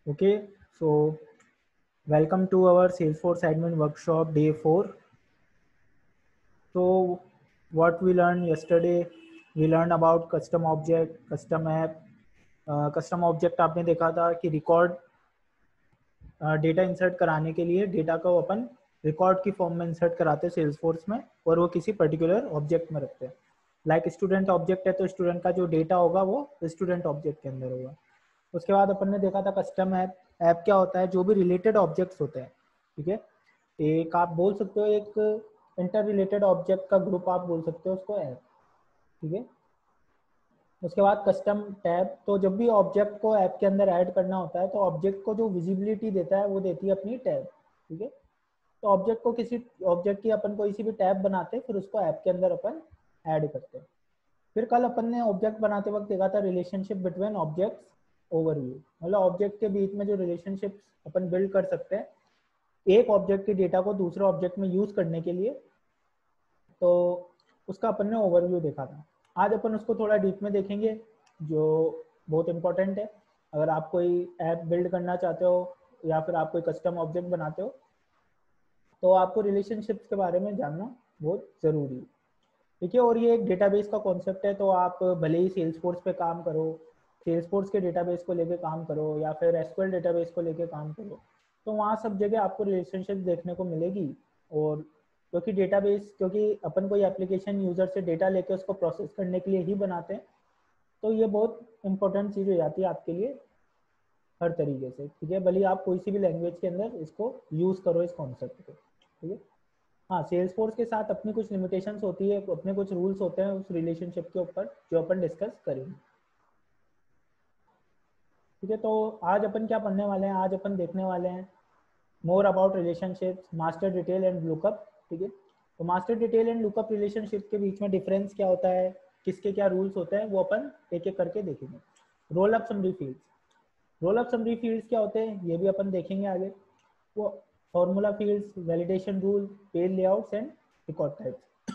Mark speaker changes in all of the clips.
Speaker 1: Okay, so welcome to our Salesforce Admin Workshop Day 4. So what we learned yesterday, we learned about custom object, custom app. Custom object आपने देखा था कि record data insert कराने के लिए data को अपन record की form में इंसर्ट कराते हैं सेल्सफोर्स में और वो किसी पर्टिकुलर ऑब्जेक्ट में रखते हैं। लाइक स्टूडेंट ऑब्जेक्ट है तो स्टूडेंट का जो डेटा होगा वो स्टूडेंट ऑब्जेक्ट के अंदर होगा। उसके बाद अपन ने देखा था कस्टम ऐप। ऐप क्या होता है? जो भी रिलेटेड ऑब्जेक्ट्स होते हैं, ठीक है। एक आप बोल सकते हो एक इंटर रिलेटेड ऑब्जेक्ट का ग्रुप आप बोल सकते हो उसको ऐप, ठीक है। उसके बाद कस्टम टैब, तो जब भी ऑब्जेक्ट को ऐप के अंदर ऐड करना होता है तो ऑब्जेक्ट को जो विजिबिलिटी देता है वो देती है अपनी टैब, ठीक है। तो ऑब्जेक्ट को किसी ऑब्जेक्ट की अपन कोई सी भी टैब बनाते हैं फिर उसको ऐप के अंदर अपन ऐड करते हैं। फिर कल अपन ने ऑब्जेक्ट बनाते वक्त देखा था रिलेशनशिप बिटवीन ऑब्जेक्ट्स ओवरव्यू, मतलब ऑब्जेक्ट के बीच में जो रिलेशनशिप अपन बिल्ड कर सकते हैं एक ऑब्जेक्ट के डेटा को दूसरे ऑब्जेक्ट में यूज करने के लिए, तो उसका अपन ने ओवरव्यू देखा था। आज अपन उसको थोड़ा डीप में देखेंगे जो बहुत इंपॉर्टेंट है। अगर आप कोई ऐप बिल्ड करना चाहते हो या फिर आप कोई कस्टम ऑब्जेक्ट बनाते हो तो आपको रिलेशनशिप्स के बारे में जानना बहुत ज़रूरी है, ठीक है। और ये एक डेटाबेस का कॉन्सेप्ट है, तो आप भले ही सेल्सफोर्स पे काम करो, सेल्सफोर्स के डेटाबेस को लेके काम करो या फिर एसक्यूएल डेटाबेस को लेके काम करो, तो वहाँ सब जगह आपको रिलेशनशिप देखने को मिलेगी। और क्योंकि डेटाबेस, क्योंकि अपन कोई एप्लीकेशन यूजर से डेटा लेके उसको प्रोसेस करने के लिए ही बनाते हैं, तो ये बहुत इंपॉर्टेंट चीज़ हो जाती है आपके लिए हर तरीके से, ठीक है। भले आप कोई सी भी लैंग्वेज के अंदर इसको यूज़ करो इस कॉन्सेप्ट को, ठीक है। हाँ, सेल्सफोर्स के साथ अपनी कुछ लिमिटेशंस होती है, अपने कुछ रूल्स होते हैं उस रिलेशनशिप के ऊपर जो अपन डिस्कस करेंगे, ठीक है। तो आज अपन क्या पढ़ने वाले हैं? आज अपन देखने वाले हैं more about relationships, master detail and lookup, ठीक है। तो master detail and lookup relationship के बीच में डिफरेंस क्या होता है, किसके क्या रूल्स होते हैं, वो अपन एक एक करके देखेंगे। Role up summary fields, role up summary fields क्या होते हैं ये भी अपन देखेंगे आगे। वो formula fields, validation rule, page layouts and record types.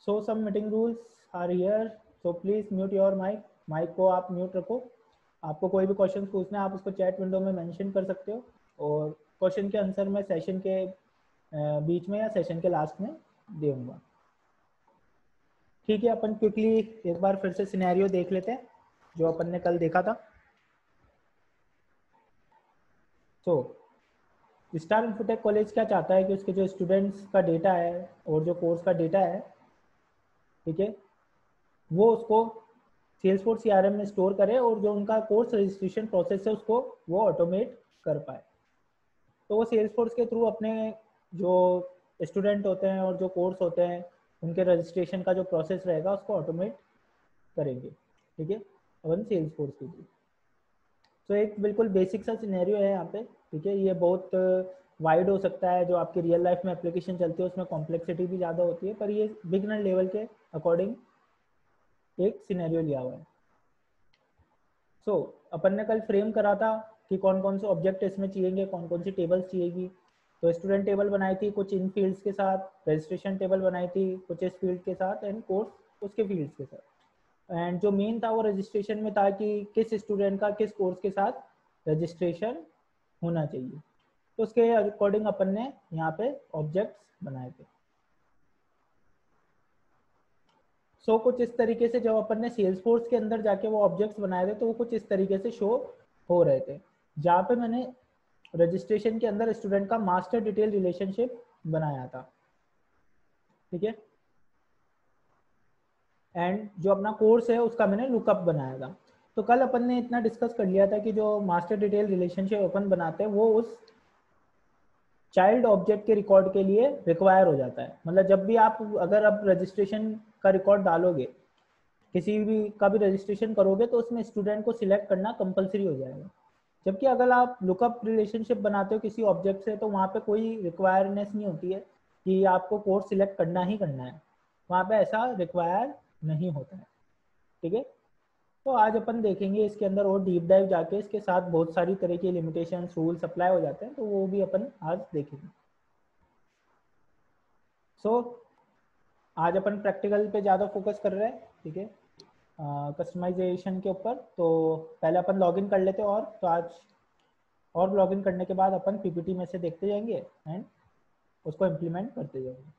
Speaker 1: So some meeting rules are here. So please mute your mic. Mic को आप म्यूट रखो। आपको कोई भी क्वेश्चन पूछना है आप उसको चैट विंडो में मेंशन कर सकते हो और क्वेश्चन के आंसर मैं सेशन के बीच में या सेशन के लास्ट में दूंगा, ठीक है। अपन क्विकली एक बार फिर से सिनेरियो देख लेते हैं जो अपन ने कल देखा था। तो स्टार इन्फोटेक कॉलेज क्या चाहता है कि उसके जो स्टूडेंट्स का डेटा है और जो कोर्स का डेटा है, ठीक है, वो उसको सेल्सफोर्स सीआरएम में स्टोर करे और जो उनका कोर्स रजिस्ट्रेशन प्रोसेस है उसको वो ऑटोमेट कर पाए। तो वो सेल्सफोर्स के थ्रू अपने जो स्टूडेंट होते हैं और जो कोर्स होते हैं उनके रजिस्ट्रेशन का जो प्रोसेस रहेगा उसको ऑटोमेट करेंगे, ठीक है, अपन सेल्सफोर्स के थ्रू। तो एक बिल्कुल बेसिक सा सिनेरियो है यहाँ पे, ठीक है। ये बहुत वाइड हो सकता है, जो आपकी रियल लाइफ में एप्लीकेशन चलती है उसमें कॉम्प्लेक्सिटी भी ज़्यादा होती है, पर ये बिगनर लेवल के अकॉर्डिंग एक सिनेरियो लिया हुआ है। सो अपन ने कल फ्रेम करा था कि कौन कौन से ऑब्जेक्ट इसमें चाहिए, कौन कौन सी टेबल्स चाहिएगी। तो स्टूडेंट टेबल बनाई थी कुछ इन फील्ड्स के साथ, रजिस्ट्रेशन टेबल बनाई थी कुछ इस फील्ड के साथ एंड कोर्स उसके फील्ड्स के साथ। एंड जो मेन था वो रजिस्ट्रेशन में था कि किस स्टूडेंट का किस कोर्स के साथ रजिस्ट्रेशन होना चाहिए, तो उसके अकॉर्डिंग अपन ने यहाँ पे ऑब्जेक्ट्स बनाए थे। सो कुछ इस तरीके से जब अपन ने सेल्सफोर्स के अंदर जाके वो ऑब्जेक्ट्स बनाए थे तो वो कुछ इस तरीके से शो हो रहे थे, जहाँ पे मैंने रजिस्ट्रेशन के अंदर स्टूडेंट का मास्टर डिटेल रिलेशनशिप बनाया था, ठीक है। एंड जो अपना कोर्स है उसका मैंने लुकअप बनाया था। तो कल अपन ने इतना डिस्कस कर लिया था कि जो मास्टर डिटेल रिलेशनशिप अपन बनाते हैं वो उस चाइल्ड ऑब्जेक्ट के रिकॉर्ड के लिए रिक्वायर हो जाता है। मतलब जब भी आप अगर आप रजिस्ट्रेशन का रिकॉर्ड डालोगे, किसी भी का भी रजिस्ट्रेशन करोगे तो उसमें स्टूडेंट को सिलेक्ट करना कंपलसरी हो जाएगा। जबकि अगर आप लुकअप रिलेशनशिप बनाते हो किसी ऑब्जेक्ट से तो वहाँ पे कोई रिक्वायरनेस नहीं होती है कि आपको कोर्स सिलेक्ट करना ही करना है, वहाँ पे ऐसा रिक्वायर नहीं होता है, ठीक है। तो आज अपन देखेंगे इसके अंदर और डीप डाइव जाके, इसके साथ बहुत सारी तरह की लिमिटेशन रूल्स अप्लाई हो जाते हैं तो वो भी अपन आज देखेंगे। सो आज अपन प्रैक्टिकल पे ज़्यादा फोकस कर रहे हैं, ठीक है। कस्टमाइजेशन के ऊपर। तो पहले अपन लॉगिन कर लेते हैं, और तो आज और लॉगिन करने के बाद अपन पीपीटी में से देखते जाएंगे एंड उसको इम्प्लीमेंट करते जाएंगे।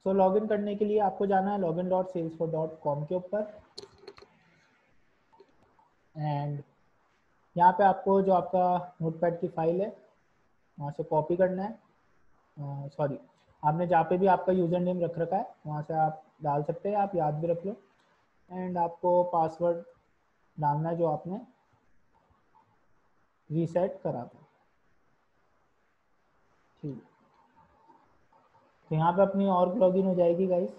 Speaker 1: सो लॉगिन करने के लिए आपको जाना है login.salesforce.com के ऊपर, एंड यहाँ पे आपको जो आपका नोटपैड की फाइल है वहाँ से कॉपी करना है। सॉरी, आपने जहाँ पे भी आपका यूज़र नेम रख रखा है वहाँ से आप डाल सकते हैं, आप याद भी रख लो। एंड आपको पासवर्ड डालना है जो आपने रीसेट करा था। ठीक, तो यहाँ पे अपनी और लॉगिन हो जाएगी गाइस।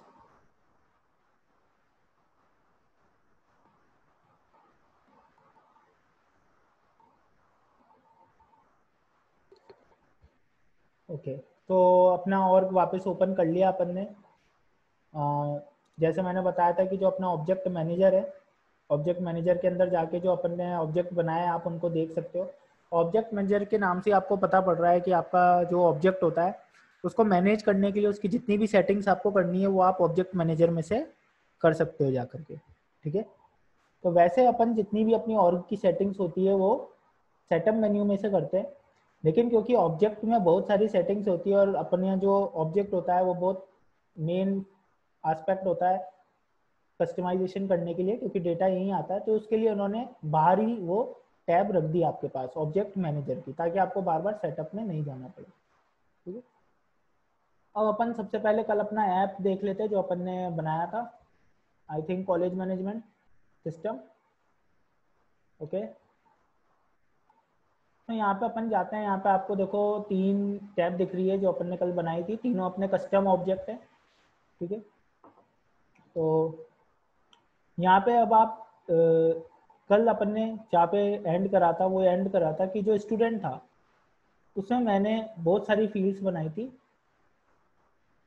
Speaker 1: ओके, तो अपना और वापस ओपन कर लिया अपन ने। जैसे मैंने बताया था कि जो अपना ऑब्जेक्ट मैनेजर है, ऑब्जेक्ट मैनेजर के अंदर जाके जो अपन ने ऑब्जेक्ट बनाया है आप उनको देख सकते हो। ऑब्जेक्ट मैनेजर के नाम से आपको पता पड़ रहा है कि आपका जो ऑब्जेक्ट होता है उसको मैनेज करने के लिए उसकी जितनी भी सेटिंग्स आपको करनी है वो आप ऑब्जेक्ट मैनेजर में से कर सकते हो जा करके। ठीक है, तो वैसे अपन जितनी भी अपनी ऑर्ग की सेटिंग्स होती है वो सेटअप मेन्यू में से करते हैं, लेकिन क्योंकि ऑब्जेक्ट में बहुत सारी सेटिंग्स होती है और अपने जो ऑब्जेक्ट होता है वो बहुत मेन एस्पेक्ट होता है कस्टमाइजेशन करने के लिए, क्योंकि डेटा यहीं आता है, तो उसके लिए उन्होंने बाहर ही वो टैब रख दी आपके पास ऑब्जेक्ट मैनेजर की, ताकि आपको बार बार सेटअप में नहीं जाना पड़े। ठीक है, अब अपन सबसे पहले कल अपना ऐप देख लेते हैं जो अपन ने बनाया था, I think college management system. Okay, तो यहाँ पे अपन जाते हैं, यहाँ पे आपको देखो 3 टैब दिख रही है जो अपन ने कल बनाई थी, तीनों अपने कस्टम ऑब्जेक्ट है। ठीक है, तो यहाँ पे अब आप कल अपन ने जहाँ पे एंड करा था वो एंड करा था कि जो स्टूडेंट था उसमें मैंने बहुत सारी फील्ड्स बनाई थी,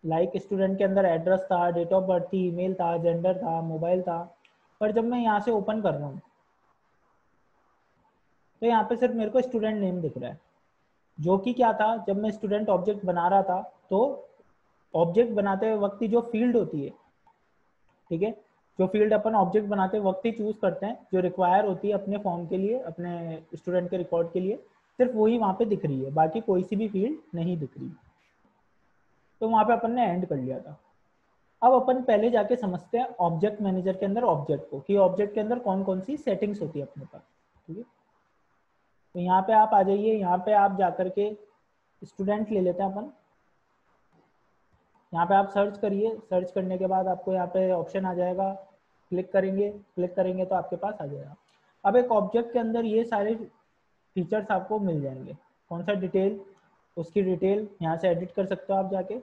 Speaker 1: लाइक स्टूडेंट के अंदर एड्रेस था, डेट ऑफ बर्थ थी, ईमेल था, जेंडर था, मोबाइल था। पर जब मैं यहाँ से ओपन कर रहा हूँ तो यहाँ पे सिर्फ मेरे को स्टूडेंट नेम दिख रहा है, जो कि क्या था, जब मैं स्टूडेंट ऑब्जेक्ट बना रहा था तो ऑब्जेक्ट बनाते हुए वक्त की जो फील्ड होती है, ठीक है, जो फील्ड अपन ऑब्जेक्ट बनाते वक्त ही चूज करते हैं जो रिक्वायर होती है अपने फॉर्म के लिए, अपने स्टूडेंट के रिकॉर्ड के लिए, सिर्फ वही वहाँ पे दिख रही है, बाकी कोई सी भी फील्ड नहीं दिख रही। तो वहाँ पे अपन ने एंड कर लिया था। अब अपन पहले जाके समझते हैं ऑब्जेक्ट मैनेजर के अंदर ऑब्जेक्ट को, कि ऑब्जेक्ट के अंदर कौन कौन सी सेटिंग्स होती है अपने पास। ठीक है, तो यहाँ पे आप आ जाइए, यहाँ पे आप जाकर के स्टूडेंट ले लेते हैं अपन। यहाँ पे आप सर्च करिए, सर्च करने के बाद आपको यहाँ पे ऑप्शन आ जाएगा, क्लिक करेंगे, क्लिक करेंगे तो आपके पास आ जाएगा। अब एक ऑब्जेक्ट के अंदर ये सारे फीचर्स आपको मिल जाएंगे। कौन सा डिटेल, उसकी डिटेल यहाँ से एडिट कर सकते हो आप जाके।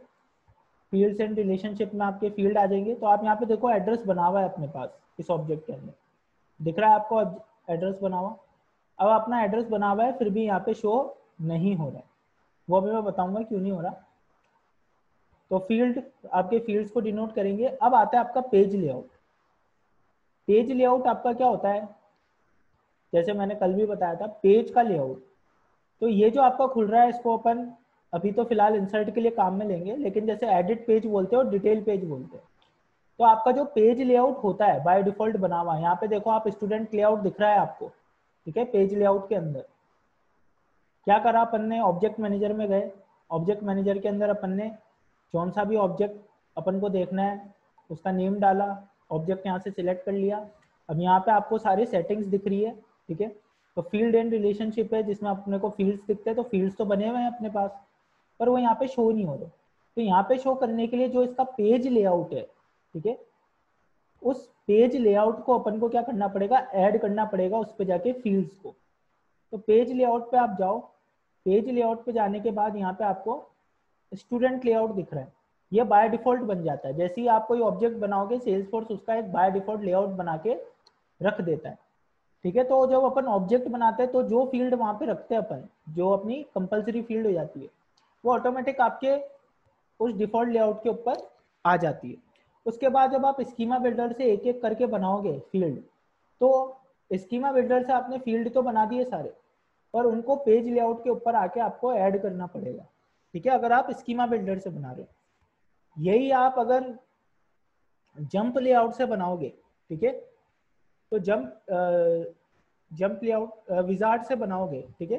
Speaker 1: फील्ड्स एंड रिलेशनशिप में आपके फील्ड आ जाएंगे, तो आप यहाँ पे देखो एड्रेस बना हुआ है अपने पास इस ऑब्जेक्ट के अंदर, दिख रहा है आपको एड्रेस बना हुआ। अब अपना एड्रेस बना हुआ है फिर भी यहाँ पे शो नहीं हो रहा है, वो अभी मैं बताऊंगा क्यों नहीं हो रहा। तो फील्ड, आपके फील्ड्स को डिनोट करेंगे। अब आता है आपका पेज लेआउट। पेज लेआउट आपका क्या होता है, जैसे मैंने कल भी बताया था, पेज का लेआउट। तो ये जो आपका खुल रहा है इसको अपन अभी तो फिलहाल इंसर्ट के लिए काम में लेंगे, लेकिन जैसे एडिट पेज बोलते हैं और डिटेल पेज बोलते हैं। तो आपका जो पेज लेआउट होता है बाय डिफॉल्ट बना हुआ, यहाँ पे देखो आप स्टूडेंट लेआउट दिख रहा है आपको। ठीक है, पेज लेआउट के अंदर क्या करा अपन ने, ऑब्जेक्ट मैनेजर में गए, ऑब्जेक्ट मैनेजर के अंदर अपन ने कौन सा भी ऑब्जेक्ट अपन को देखना है उसका नेम डाला, ऑब्जेक्ट यहाँ से सिलेक्ट कर लिया। अब यहाँ पे आपको सारी सेटिंग्स दिख रही है। ठीक है, तो फील्ड एंड रिलेशनशिप है जिसमें अपने को फील्ड्स दिखते हैं, तो फील्ड्स तो बने हुए हैं अपने पास, पर वो यहाँ पे शो नहीं हो रहे। तो यहाँ पे शो करने के लिए जो इसका पेज लेआउट है, ठीक है, उस पेज लेआउट को अपन को क्या करना पड़ेगा, ऐड करना पड़ेगा उस पर जाके फील्ड्स को। तो पेज लेआउट पे आप जाओ, पेज लेआउट पे जाने के बाद यहाँ पे आपको स्टूडेंट लेआउट दिख रहा है, ये बाय डिफॉल्ट बन जाता है। जैसे ही आप कोई ऑब्जेक्ट बनाओगे सेल्सफोर्स उसका एक बाय डिफॉल्ट लेआउट बना के रख देता है। ठीक है, तो जब अपन ऑब्जेक्ट बनाते हैं तो जो फील्ड वहां पे रखते हैं अपन, जो अपनी कंपलसरी फील्ड हो जाती है, वो ऑटोमेटिक आपके उस डिफॉल्ट लेआउट के ऊपर आ जाती है। उसके बाद जब आप स्कीमा बिल्डर से एक एक करके बनाओगे फील्ड, तो स्कीमा बिल्डर से आपने फील्ड तो बना दिए सारे, पर उनको पेज लेआउट के ऊपर आके आपको ऐड करना पड़ेगा। ठीक है, अगर आप स्कीमा बिल्डर से बना रहे हो। यही आप अगर जंप लेआउट से बनाओगे, ठीक है, तो जंप लेआउट विजार्ड से बनाओगे, ठीक है,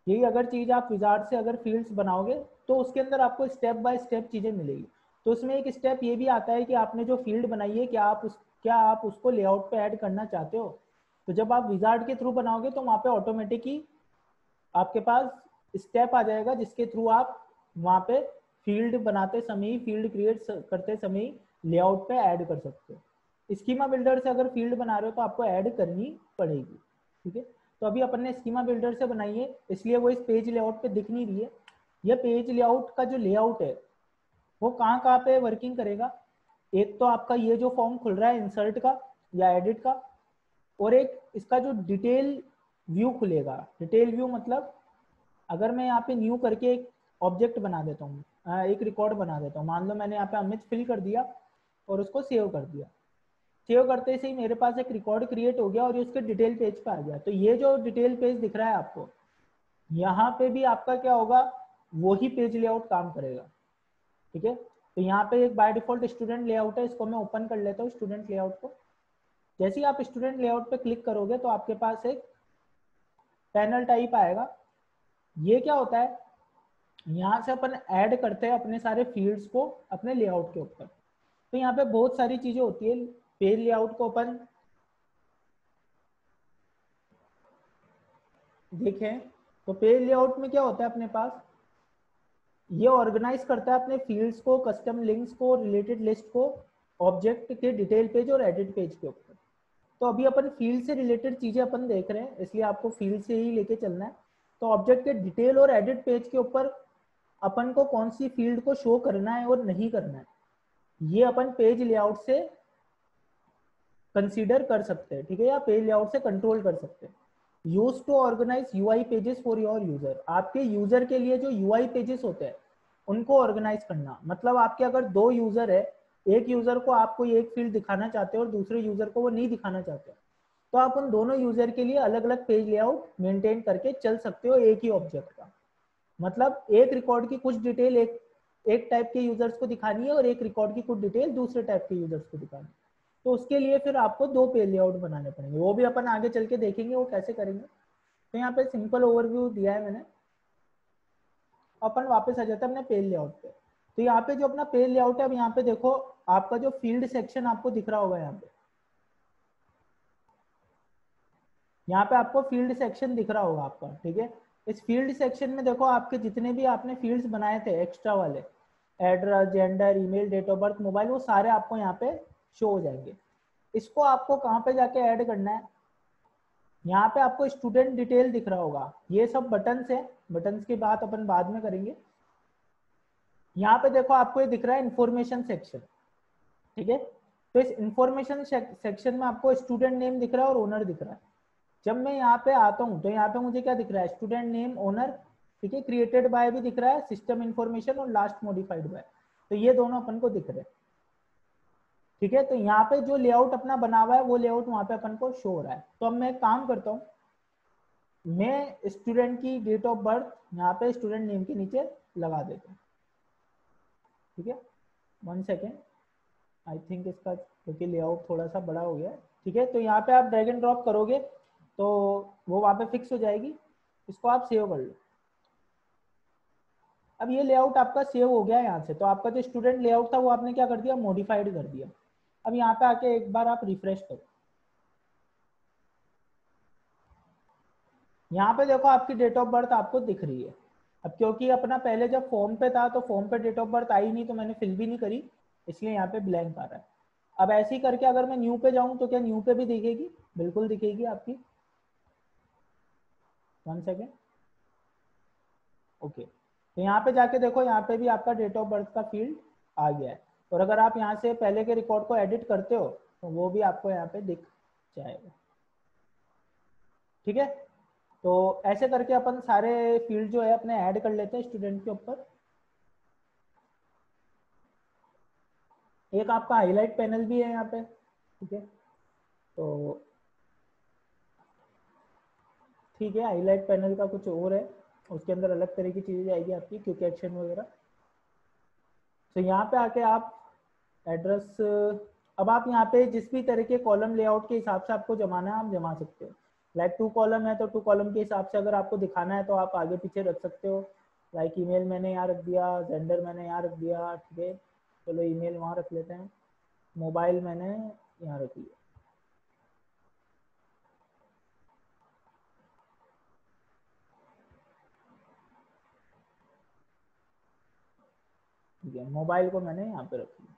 Speaker 1: यही अगर चीज आप विजार्ड से अगर फील्ड्स बनाओगे तो उसके अंदर आपको स्टेप बाय स्टेप चीजें मिलेगी। तो उसमें एक स्टेप ये भी आता है कि आपने जो फील्ड बनाई है क्या आप उसको लेआउट पे ऐड करना चाहते हो। तो जब आप विजार्ड के थ्रू बनाओगे तो वहां पे ऑटोमेटिकली आपके पास स्टेप आ जाएगा जिसके थ्रू आप वहां पे फील्ड बनाते समय, फील्ड क्रिएट करते समय लेआउट पे ऐड कर सकते हो। स्कीमा बिल्डर से अगर फील्ड बना रहे हो तो आपको ऐड करनी पड़ेगी, ठीक है। तो अभी अपन ने स्कीमा बिल्डर से बनाई है, इसलिए वो इस पेज लेआउट पे दिख नहीं रही है। यह पेज लेआउट का जो लेआउट है वो कहाँ कहाँ पे वर्किंग करेगा। एक तो आपका ये जो फॉर्म खुल रहा है इंसर्ट का या एडिट का, और एक इसका जो डिटेल व्यू खुलेगा। डिटेल व्यू मतलब अगर मैं यहाँ पे न्यू करके एक ऑब्जेक्ट बना देता हूँ, एक रिकॉर्ड बना देता हूँ, मान लो मैंने यहाँ पे अमित फिल कर दिया और उसको सेव कर दिया। सेव करते से ही मेरे पास एक रिकॉर्ड क्रिएट हो गया और ये उसके डिटेल पेज पे आ गया। तो ये जो डिटेल पेज दिख रहा है आपको, यहाँ पे भी आपका क्या होगा, वही पेज लेआउट काम करेगा, ठीक है। तो यहाँ पे एक बाय डिफॉल्ट स्टूडेंट लेआउट है, इसको मैं ओपन कर लेता हूँ स्टूडेंट लेआउट को। जैसे ही आप स्टूडेंट लेआउट पे क्लिक करोगे तो आपके पास एक पैनल टाइप आएगा। ये क्या होता है, यहाँ से अपन ऐड करते हैं अपने सारे फील्ड्स को अपने लेआउट के ऊपर। तो यहाँ पे बहुत सारी चीजें होती है। पेज लेआउट को अपन देखें तो पेज लेआउट में क्या होता है अपने पास, ये ऑर्गेनाइज करता है अपने फील्ड्स को, कस्टम लिंक्स को, रिलेटेड लिस्ट को ऑब्जेक्ट के डिटेल पेज और एडिट पेज के ऊपर। तो अभी अपन फील्ड से रिलेटेड चीजें अपन देख रहे हैं, इसलिए आपको फील्ड से ही लेके चलना है। तो ऑब्जेक्ट के डिटेल और एडिट पेज के ऊपर अपन को कौन सी फील्ड को शो करना है और नहीं करना है, ये अपन पेज लेआउट से कंसीडर कर सकते हैं, ठीक है, या पेज लेआउट से कंट्रोल कर सकते हैं। Use to organise UI pages for your user, आपके यूजर के लिए जो यूआई पेजेस होते हैं उनको ऑर्गेनाइज करना। मतलब आपके अगर दो यूजर है, एक यूजर को आप कोई एक फील्ड दिखाना चाहते हो और दूसरे यूजर को वो नहीं दिखाना चाहते, तो आप उन दोनों यूजर के लिए अलग अलग पेज लेआउट मेंटेन करके चल सकते हो एक ही ऑब्जेक्ट का। मतलब एक रिकॉर्ड की कुछ डिटेल एक टाइप के यूजर्स को दिखानी है और एक रिकॉर्ड की कुछ डिटेल दूसरे टाइप के यूजर्स को दिखानी है। तो उसके लिए फिर आपको दो पेज लेआउट बनाने पड़ेंगे, वो भी अपन आगे चल के देखेंगे वो कैसे करेंगे। तो यहाँ पे सिंपल ओवरव्यू दिया है मैंने। अपन वापस आ जाते हैं अपने पेज लेआउट पे। तो यहाँ पे जो अपना पेज लेआउट है, अब यहाँ पे देखो आपका जो फील्ड सेक्शन आपको दिख रहा होगा, यहाँ पे आपको फील्ड सेक्शन दिख रहा होगा आपका, ठीक है। इस फील्ड सेक्शन में देखो आपके जितने भी आपने फील्ड्स बनाए थे एक्स्ट्रा वाले, address, gender, email, date of birth, mobile, वो सारे आपको यहाँ पे शो हो जाएंगे। इसको आपको कहाँ पे जाके ऐड करना है, यहाँ पे आपको स्टूडेंट डिटेल दिख रहा होगा। ये सब बटन्स है, बटन्स की बात अपन बाद में करेंगे। यहाँ पे देखो आपको ये दिख रहा है इन्फॉर्मेशन सेक्शन, ठीक है। तो इस इंफॉर्मेशन सेक्शन में आपको स्टूडेंट नेम दिख रहा है और ओनर दिख रहा है। जब मैं यहाँ पे आता हूँ तो यहाँ पे मुझे क्या दिख रहा है, स्टूडेंट नेम, ओनर, ठीक है, क्रिएटेड बाय भी दिख रहा है, सिस्टम इन्फॉर्मेशन और लास्ट मॉडिफाइड बाय। तो ये दोनों अपन को दिख रहे हैं, ठीक है। तो यहाँ पे जो लेआउट अपना बना हुआ है वो लेआउट वहां पे अपन को शो हो रहा है। तो अब मैं एक काम करता हूँ, मैं स्टूडेंट की डेट ऑफ बर्थ यहाँ पे स्टूडेंट नेम के नीचे लगा देता हूँ, ठीक है। 1 सेकेंड, आई थिंक इसका क्योंकि लेआउट थोड़ा सा बड़ा हो गया है, ठीक है। तो यहाँ पे आप ड्रैग एंड ड्रॉप करोगे तो वो वहाँ पे फिक्स हो जाएगी। इसको आप सेव कर लो। अब ये लेआउट आपका सेव हो गया है यहाँ से। तो आपका जो स्टूडेंट लेआउट था वो आपने क्या कर दिया, मॉडिफाइड कर दिया। अब यहाँ पे आके एक बार आप रिफ्रेश करो, यहाँ पे देखो आपकी डेट ऑफ बर्थ आपको दिख रही है। अब क्योंकि अपना पहले जब फॉर्म पे था तो फॉर्म पे डेट ऑफ बर्थ आई नहीं, तो मैंने फिल भी नहीं करी, इसलिए यहाँ पे ब्लैंक आ रहा है। अब ऐसे ही करके अगर मैं न्यू पे जाऊँ तो क्या न्यू पे भी दिखेगी, बिल्कुल दिखेगी आपकी। 1 सेकेंड, ओके। तो यहाँ पे जाके देखो, यहाँ पे भी आपका डेट ऑफ बर्थ का फील्ड आ गया है। और अगर आप यहाँ से पहले के रिकॉर्ड को एडिट करते हो तो वो भी आपको यहाँ पे दिख जाएगा, ठीक है। तो ऐसे करके अपन सारे फील्ड जो है अपने ऐड कर लेते हैं स्टूडेंट के ऊपर। एक आपका हाईलाइट पैनल भी है यहाँ पे, ठीक है। तो ठीक है, हाईलाइट पैनल का कुछ और है, उसके अंदर अलग तरह की चीजें आएगी आपकी, क्विक एक्शन वगैरह। तो यहाँ पे आके आप एड्रेस, अब आप यहाँ पे जिस भी तरह के कॉलम लेआउट के हिसाब से आपको जमाना है आप जमा सकते हो। लाइक 2 कॉलम है तो 2 कॉलम के हिसाब से अगर आपको दिखाना है तो आप आगे पीछे रख सकते हो। लाइक ईमेल मैंने यहाँ रख दिया, जेंडर मैंने यहाँ रख दिया, ठीक है, चलो ईमेल वहाँ रख लेते हैं, मोबाइल मैंने यहाँ रख लिया। ठीक है, मोबाइल को मैंने यहाँ पे रख लिया।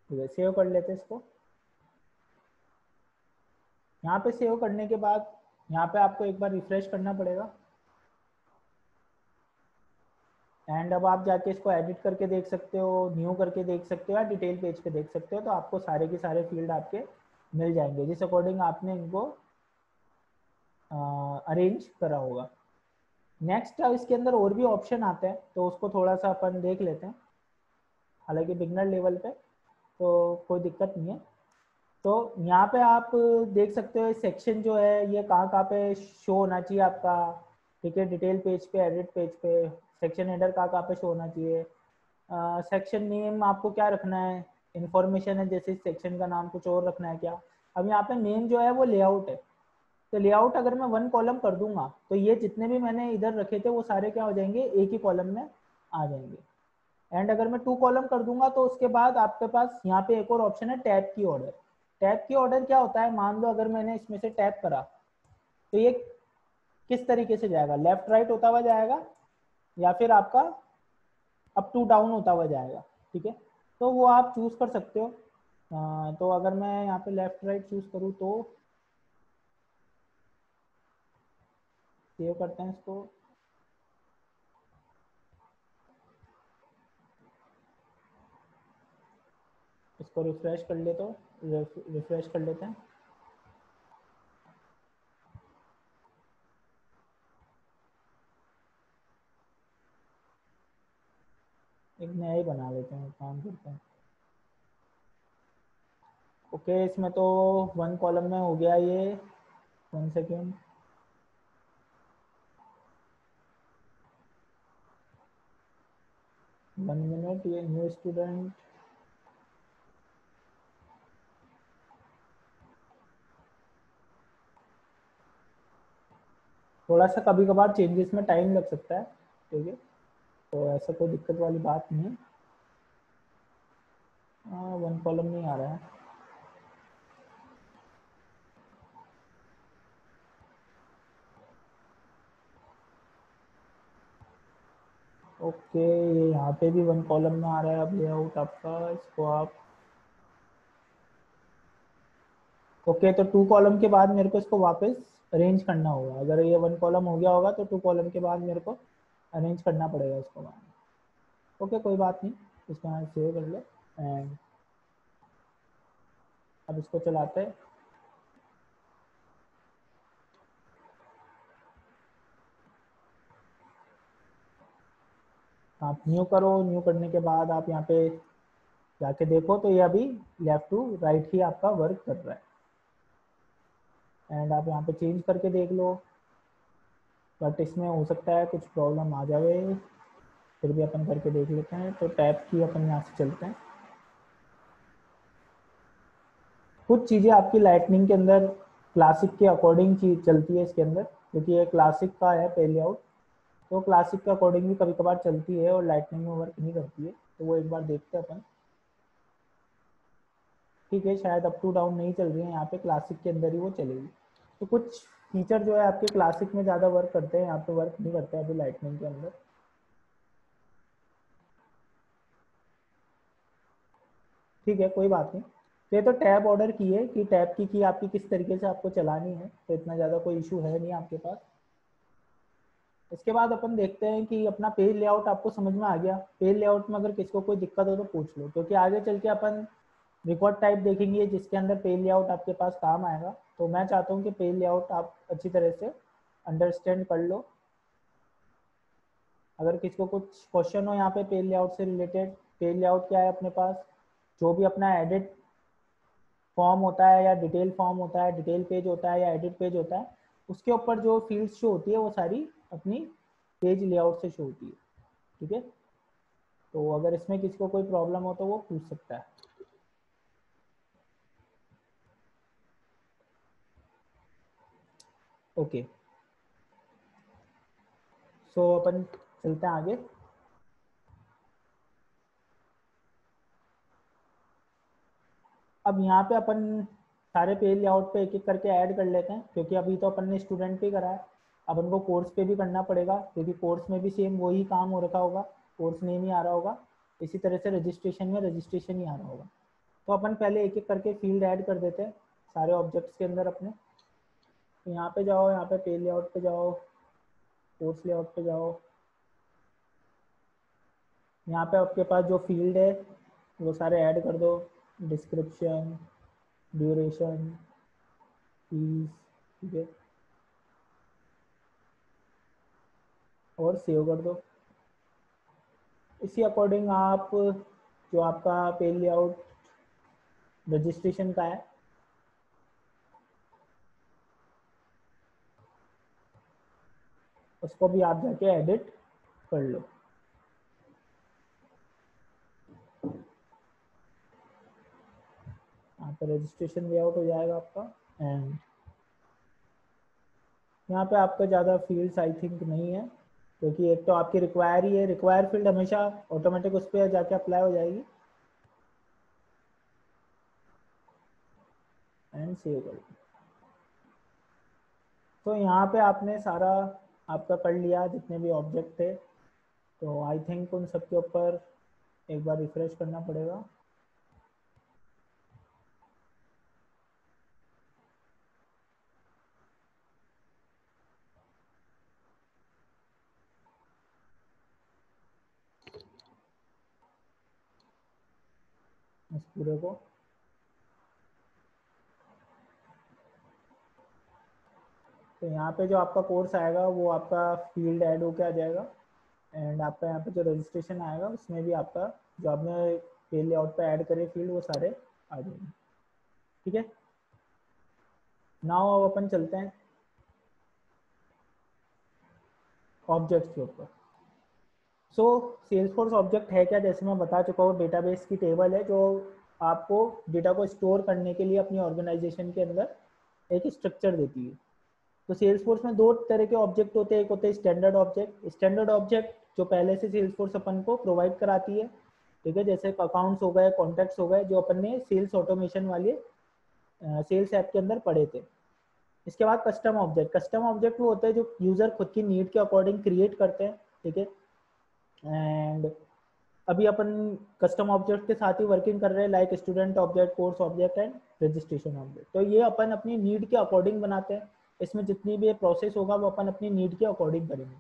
Speaker 1: ठीक है, सेव कर लेते हैं इसको। यहाँ पे सेव करने के बाद यहाँ पे आपको एक बार रिफ्रेश करना पड़ेगा एंड अब आप जाके इसको एडिट करके देख सकते हो, न्यू करके देख सकते हो या डिटेल पेज पे देख सकते हो। तो आपको सारे के सारे फील्ड आपके मिल जाएंगे जिस अकॉर्डिंग आपने इनको अरेंज करा होगा। नेक्स्ट इसके अंदर और भी ऑप्शन आते हैं तो उसको थोड़ा सा अपन देख लेते हैं, हालांकि बिगनर लेवल पे तो कोई दिक्कत नहीं है। तो यहाँ पे आप देख सकते हो सेक्शन जो है ये कहाँ कहाँ पे शो होना चाहिए आपका। ठीक है, डिटेल पेज पे, एडिट पेज पे, सेक्शन हेडर कहाँ पे शो होना चाहिए। सेक्शन नेम आपको क्या रखना है, इंफॉर्मेशन है जैसे सेक्शन का नाम कुछ और रखना है क्या। अब यहाँ पे मेन जो है वो लेआउट है, तो लेआउट अगर मैं 1 कॉलम कर दूंगा तो ये जितने भी मैंने इधर रखे थे वो सारे क्या हो जाएंगे, एक ही कॉलम में आ जाएंगे। एंड अगर मैं 2 कॉलम कर दूंगा तो उसके बाद आपके पास यहाँ पे एक और ऑप्शन है टैब की ऑर्डर। टैब की ऑर्डर क्या होता है, मान लो अगर मैंने इसमें से टैब करा तो ये किस तरीके से जाएगा, लेफ्ट राइट होता हुआ जाएगा या फिर आपका अप टू डाउन होता हुआ जाएगा। ठीक है, तो वो आप चूज कर सकते हो। तो अगर मैं यहाँ पे लेफ्ट राइट चूज करूँ तो सेव करते हैं इसको। इसको रिफ्रेश कर ले तो रिफ्रेश कर लेते हैं। एक नया ही बना लेते हैं, काम करते हैं। ओके, इसमें तो 1 कॉलम में हो गया ये। 1 सेकेंड, वन मिनट, ये न्यू स्टूडेंट, थोड़ा सा कभी कभार चेंजेस में टाइम लग सकता है। ठीक है, तो ऐसा कोई दिक्कत वाली बात नहीं है। 1 कॉलम नहीं आ रहा है। ओके, ये यहाँ पे भी 1 कॉलम में आ रहा है अब लेआउट आपका। इसको आप ओके, तो 2 कॉलम के बाद मेरे को इसको वापस अरेंज करना होगा। अगर ये 1 कॉलम हो गया होगा तो 2 कॉलम के बाद मेरे को अरेंज करना पड़ेगा इसको बाद। ओके, कोई बात नहीं, इसको यहाँ सेव कर ले एंड अब इसको चलाते हैं। आप न्यू करो, न्यू करने के बाद आप यहाँ पे जाके देखो तो ये अभी लेफ्ट टू राइट ही आपका वर्क कर रहा है। एंड आप यहाँ पे चेंज करके देख लो, बट इसमें हो सकता है कुछ प्रॉब्लम आ जाए, फिर भी अपन करके देख लेते हैं। तो टैब की अपन यहाँ से चलते हैं। कुछ चीज़ें आपकी लाइटनिंग के अंदर क्लासिक के अकॉर्डिंग चीज चलती है इसके अंदर, क्योंकि ये क्लासिक का है पे लेआउट, तो क्लासिक के अकॉर्डिंग भी कभी कभार चलती है और लाइटनिंग में वर्क नहीं करती है। तो वो एक बार देखते हैं अपन। ठीक है, शायद अप टू डाउन नहीं चल रही है यहाँ पे, क्लासिक के अंदर ही वो चलेगी। तो कुछ फीचर जो है आपके क्लासिक में ज़्यादा वर्क करते हैं, यहाँ पे वर्क नहीं करता है अभी लाइटनिंग के अंदर। ठीक है, कोई बात नहीं। तो ये तो टैब ऑर्डर की है कि टैब की आपकी किस तरीके से आपको चलानी है, तो इतना ज़्यादा कोई इशू है नहीं आपके पास। इसके बाद अपन देखते हैं कि अपना पेज लेआउट आपको समझ में आ गया। पेज लेआउट में अगर किसको कोई दिक्कत हो तो पूछ लो, क्योंकि आगे चल के अपन रिकॉर्ड टाइप देखेंगे जिसके अंदर पेज लेआउट आपके पास काम आएगा। तो मैं चाहता हूँ कि पेज लेआउट आप अच्छी तरह से अंडरस्टैंड कर लो। अगर किसको कुछ क्वेश्चन हो यहाँ पे पेज लेआउट से रिलेटेड, पेज लेआउट क्या है अपने पास, जो भी अपना एडिट फॉर्म होता है या डिटेल फॉर्म होता है, डिटेल पेज होता है या एडिट पेज होता है, उसके ऊपर जो फील्ड्स शो होती है वो सारी अपनी पेज लेआउट से शो होती है। ठीक है, तो अगर इसमें किसी को कोई प्रॉब्लम हो तो वो पूछ सकता है। ओके, सो अपन चलते हैं आगे। अब यहाँ पे अपन सारे पेज लेआउट पे एक एक करके ऐड कर लेते हैं, क्योंकि अभी तो अपन ने स्टूडेंट पे करा है, अपन को कोर्स पे भी करना पड़ेगा, क्योंकि कोर्स में भी सेम वही काम हो रखा होगा, कोर्स नेम ही आ रहा होगा, इसी तरह से रजिस्ट्रेशन में रजिस्ट्रेशन ही आ रहा होगा। तो अपन पहले एक एक करके फील्ड ऐड कर देते हैं सारे ऑब्जेक्ट्स के अंदर अपने। तो यहाँ पे जाओ, यहाँ पे पेज लेआउट पे जाओ, कोर्स लेआउट पे जाओ, यहाँ पे आपके पास जो फील्ड है वो सारे ऐड कर दो, डिस्क्रिप्शन, ड्यूरेशन, फीस, ठीक है, और सेव कर दो। इसी अकॉर्डिंग आप जो आपका पेज लेआउट रजिस्ट्रेशन का है उसको भी आप जाके एडिट कर लो। यहाँ पे रजिस्ट्रेशन लेआउट हो जाएगा आपका। एंड यहाँ पे आपका ज़्यादा फील्ड्स आई थिंक नहीं है, क्योंकि एक तो आपकी रिक्वायर ही है, रिक्वायर फील्ड हमेशा ऑटोमेटिक उस पर जाके अप्लाई हो जाएगी। एंड सेव कर दो। तो यहाँ पे आपने सारा आपका कर लिया जितने भी ऑब्जेक्ट थे, तो आई थिंक उन सब के ऊपर एक बार रिफ्रेश करना पड़ेगा। इस पूरे को तो यहाँ पे जो आपका कोर्स आएगा वो आपका फील्ड ऐड होके आ जाएगा। एंड आपका यहाँ पे जो रजिस्ट्रेशन आएगा उसमें भी आपका जो आपने पेज लेआउट पे ऐड करे फील्ड वो सारे आ जाएंगे। ठीक है, नाउ अब अपन चलते हैं ऑब्जेक्ट्स के ऊपर। सो सेल्सफोर्स ऑब्जेक्ट है क्या, जैसे मैं बता चुका हूँ, डेटाबेस की टेबल है जो आपको डेटा को स्टोर करने के लिए अपनी ऑर्गेनाइजेशन के अंदर एक स्ट्रक्चर देती है। तो सेल्सफोर्स में दो तरह के ऑब्जेक्ट होते हैं, एक होते हैं स्टैंडर्ड ऑब्जेक्ट। स्टैंडर्ड ऑब्जेक्ट जो पहले से सेल्सफोर्स अपन को प्रोवाइड कराती है, ठीक है, जैसे अकाउंट्स हो गए, कॉन्टैक्ट्स हो गए, जो अपन ने सेल्स ऑटोमेशन वाले सेल्स ऐप के अंदर पढ़े थे। इसके बाद कस्टम ऑब्जेक्ट। कस्टम ऑब्जेक्ट वो होते हैं जो यूजर खुद की नीड के अकॉर्डिंग क्रिएट करते हैं। ठीक है, एंड अभी अपन कस्टम ऑब्जेक्ट के साथ ही वर्किंग कर रहे हैं, like student object, course object and registration object. तो ये अपन अपनी नीड के अकॉर्डिंग बनाते हैं, इसमें जितनी भी प्रोसेस होगा वो अपन अपनी नीड के अकॉर्डिंग करेंगे।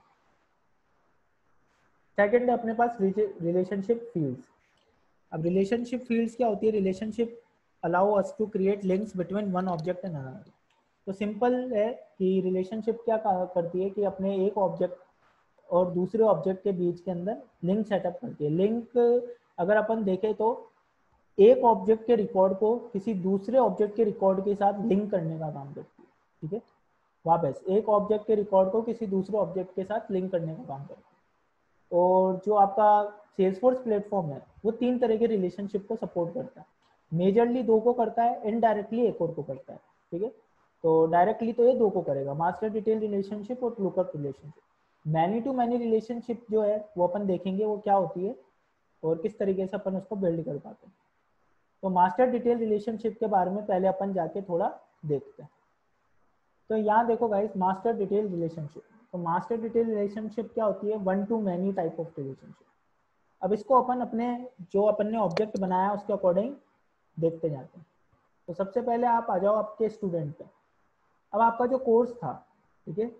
Speaker 1: सेकंड है अपने पास रिलेशनशिप फील्ड्स। अब रिलेशनशिप फील्ड्स क्या होती है, relationship allow us to create links between one object and another. तो सिंपल है कि रिलेशनशिप क्या करती है कि अपने एक ऑब्जेक्ट और दूसरे ऑब्जेक्ट के बीच के अंदर लिंक सेटअप करती है। लिंक अगर अपन देखें तो एक ऑब्जेक्ट के रिकॉर्ड को किसी दूसरे ऑब्जेक्ट के रिकॉर्ड के साथ लिंक करने का काम करती है। ठीक है, वापस एक ऑब्जेक्ट के रिकॉर्ड को किसी दूसरे ऑब्जेक्ट के साथ लिंक करने का काम करती है। और जो आपका सेल्सफोर्स प्लेटफॉर्म है वो तीन तरह के रिलेशनशिप को सपोर्ट करता है। मेजरली दो को करता है, इनडायरेक्टली एक और को करता है। ठीक है, तो डायरेक्टली तो ये दो को करेगा, मास्टर डिटेल रिलेशनशिप और lookup relationship. Many to many relationship जो है वो अपन देखेंगे वो क्या होती है और किस तरीके से अपन उसको बिल्ड कर पाते हैं। तो मास्टर डिटेल रिलेशनशिप के बारे में पहले अपन जाके थोड़ा देखते हैं। तो यहाँ देखो गाइस, मास्टर डिटेल रिलेशनशिप। तो मास्टर डिटेल रिलेशनशिप क्या होती है, one two many type of relationship. अब इसको अपन अपने जो अपन ने ऑब्जेक्ट बनाया उसके अकॉर्डिंग देखते जाते हैं। तो सबसे पहले आप आ जाओ आपके स्टूडेंट पे। अब आपका जो कोर्स था, ठीक है,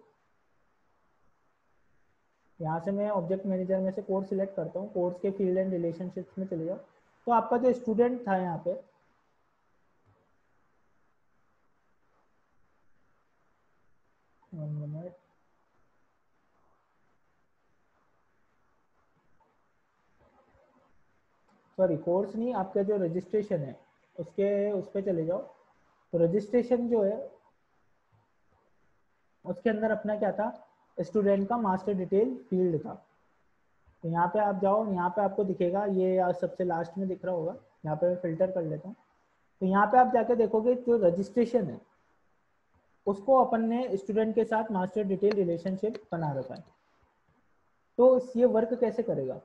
Speaker 1: यहाँ से मैं ऑब्जेक्ट मैनेजर में से कोर्स सिलेक्ट करता हूँ, कोर्स के फील्ड एंड रिलेशनशिप्स में चले जाओ। तो आपका जो स्टूडेंट था यहाँ पे, सॉरी कोर्स नहीं, आपका जो रजिस्ट्रेशन है उसके उस पर चले जाओ। तो रजिस्ट्रेशन जो है उसके अंदर अपना क्या था, स्टूडेंट का मास्टर डिटेल फील्ड था। तो यहाँ पे आप जाओ, यहाँ पे आपको दिखेगा, ये सबसे लास्ट में दिख रहा होगा, यहाँ पे मैं फिल्टर कर लेता हूँ। तो यहाँ पे आप जाके देखोगे जो रजिस्ट्रेशन है उसको अपन ने स्टूडेंट के साथ मास्टर डिटेल रिलेशनशिप बना रखा है। तो ये वर्क कैसे करेगा?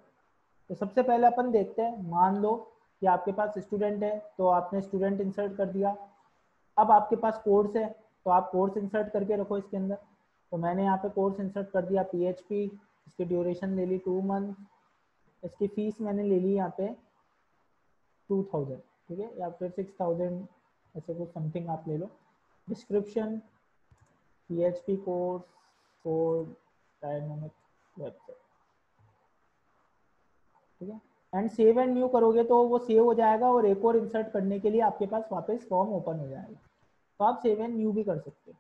Speaker 1: तो सबसे पहले अपन देखते हैं, मान लो कि आपके पास स्टूडेंट है, तो आपने स्टूडेंट इंसर्ट कर दिया। अब आपके पास कोर्स है, तो आप कोर्स इंसर्ट करके रखो इसके अंदर। तो मैंने यहाँ पे कोर्स इंसर्ट कर दिया PHP, इसकी ड्यूरेशन ले ली 2 मंथ, इसकी फीस मैंने ले ली यहाँ पे 2000, ठीक है, या फिर 6000 ऐसे कुछ समथिंग आप ले लो। Description PHP course for dynamic website, ठीक है। एंड सेव एंड न्यू करोगे तो वो सेव हो जाएगा और एक और इंसर्ट करने के लिए आपके पास वापस फॉर्म ओपन हो जाएगा। तो आप सेव एंड न्यू भी कर सकते हो।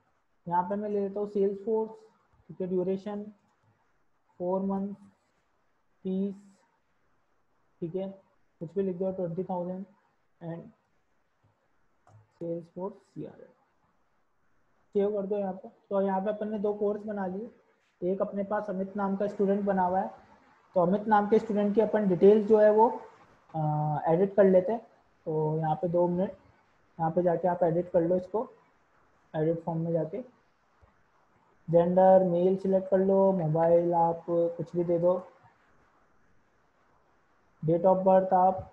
Speaker 1: यहाँ पे मैं ले लेता हूँ सेल्स फोर्स, ठीक है, ड्यूरेशन 4 मंथ, फीस, ठीक है, कुछ भी लिख दो 20,000 and Salesforce CRM, save कर दो यहाँ पे। तो यहाँ पे अपन ने 2 कोर्स बना लिए। एक अपने पास अमित नाम का स्टूडेंट बना हुआ है, तो अमित नाम के स्टूडेंट की अपन डिटेल्स जो है वो एडिट कर लेते हैं। तो यहाँ पे 2 मिनट, यहाँ पे जाके आप एडिट कर लो इसको, एडिट फॉर्म में जाके जेंडर मेल सिलेक्ट कर लो, मोबाइल आप कुछ भी दे दो, डेट ऑफ बर्थ आप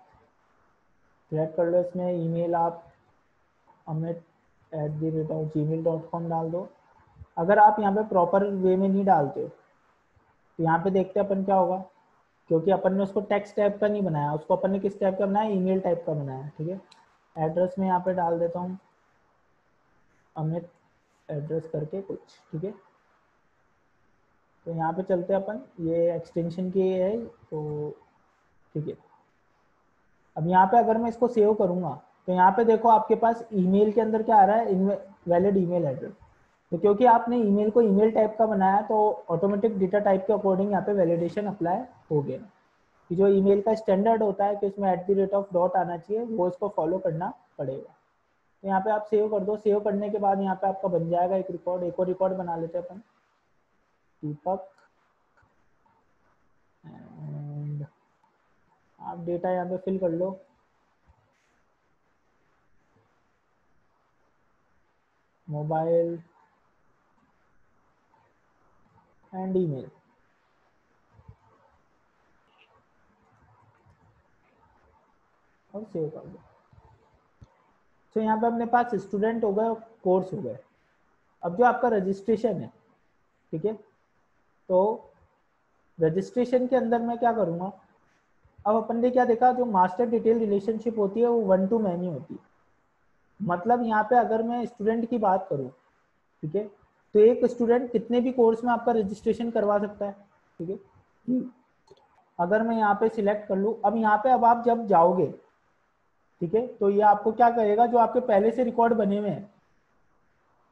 Speaker 1: सिलेक्ट कर लो, इसमें ईमेल आप amit@gmail.com डाल दो। अगर आप यहाँ पे प्रॉपर वे में नहीं डालते हो तो यहाँ पे देखते हैं अपन क्या होगा, क्योंकि अपन ने उसको टेक्स्ट टाइप का नहीं बनाया, उसको अपन ने किस टाइप का बनाया, ईमेल टाइप का बनाया है, ठीक है। एड्रेस में यहाँ पे डाल देता हूँ अमित एड्रेस करके कुछ, ठीक है। तो यहाँ पे चलते हैं अपन, ये एक्सटेंशन की है तो ठीक है। अब यहाँ पे अगर मैं इसको सेव करूँगा तो यहाँ पे देखो आपके पास ईमेल के अंदर क्या आ रहा है, इनवैलिड ईमेल एड्रेस। तो क्योंकि आपने ईमेल को ईमेल टाइप का बनाया तो ऑटोमेटिक डेटा टाइप के अकॉर्डिंग यहाँ पे वैलिडेशन अप्लाई हो गया कि जो ईमेल का स्टैंडर्ड होता है कि उसमें @ आना चाहिए, वो इसको फॉलो करना पड़ेगा। तो यहाँ पे आप सेव कर दो। सेव करने के बाद यहाँ पे आपका बन जाएगा एक रिकॉर्ड। एक और रिकॉर्ड बना लेते हैं अपन, दीपक, एंड आप डेटा यहाँ पे फिल कर लो, मोबाइल एंड ईमेल, और सेव कर दो। तो यहाँ पे अपने पास स्टूडेंट हो गए, कोर्स हो गए। अब जो आपका रजिस्ट्रेशन है, ठीक है, तो रजिस्ट्रेशन के अंदर मैं क्या करूँगा, अब अपन ने क्या देखा, जो मास्टर डिटेल रिलेशनशिप होती है वो 1 to many होती है। मतलब यहाँ पे अगर मैं स्टूडेंट की बात करूँ, ठीक है, तो एक स्टूडेंट कितने भी कोर्स में आपका रजिस्ट्रेशन करवा सकता है, ठीक है। अगर मैं यहाँ पे सिलेक्ट कर लूँ, अब यहाँ पे अब आप जब जाओगे, ठीक है, तो ये आपको क्या कहेगा, जो आपके पहले से रिकॉर्ड बने हुए हैं,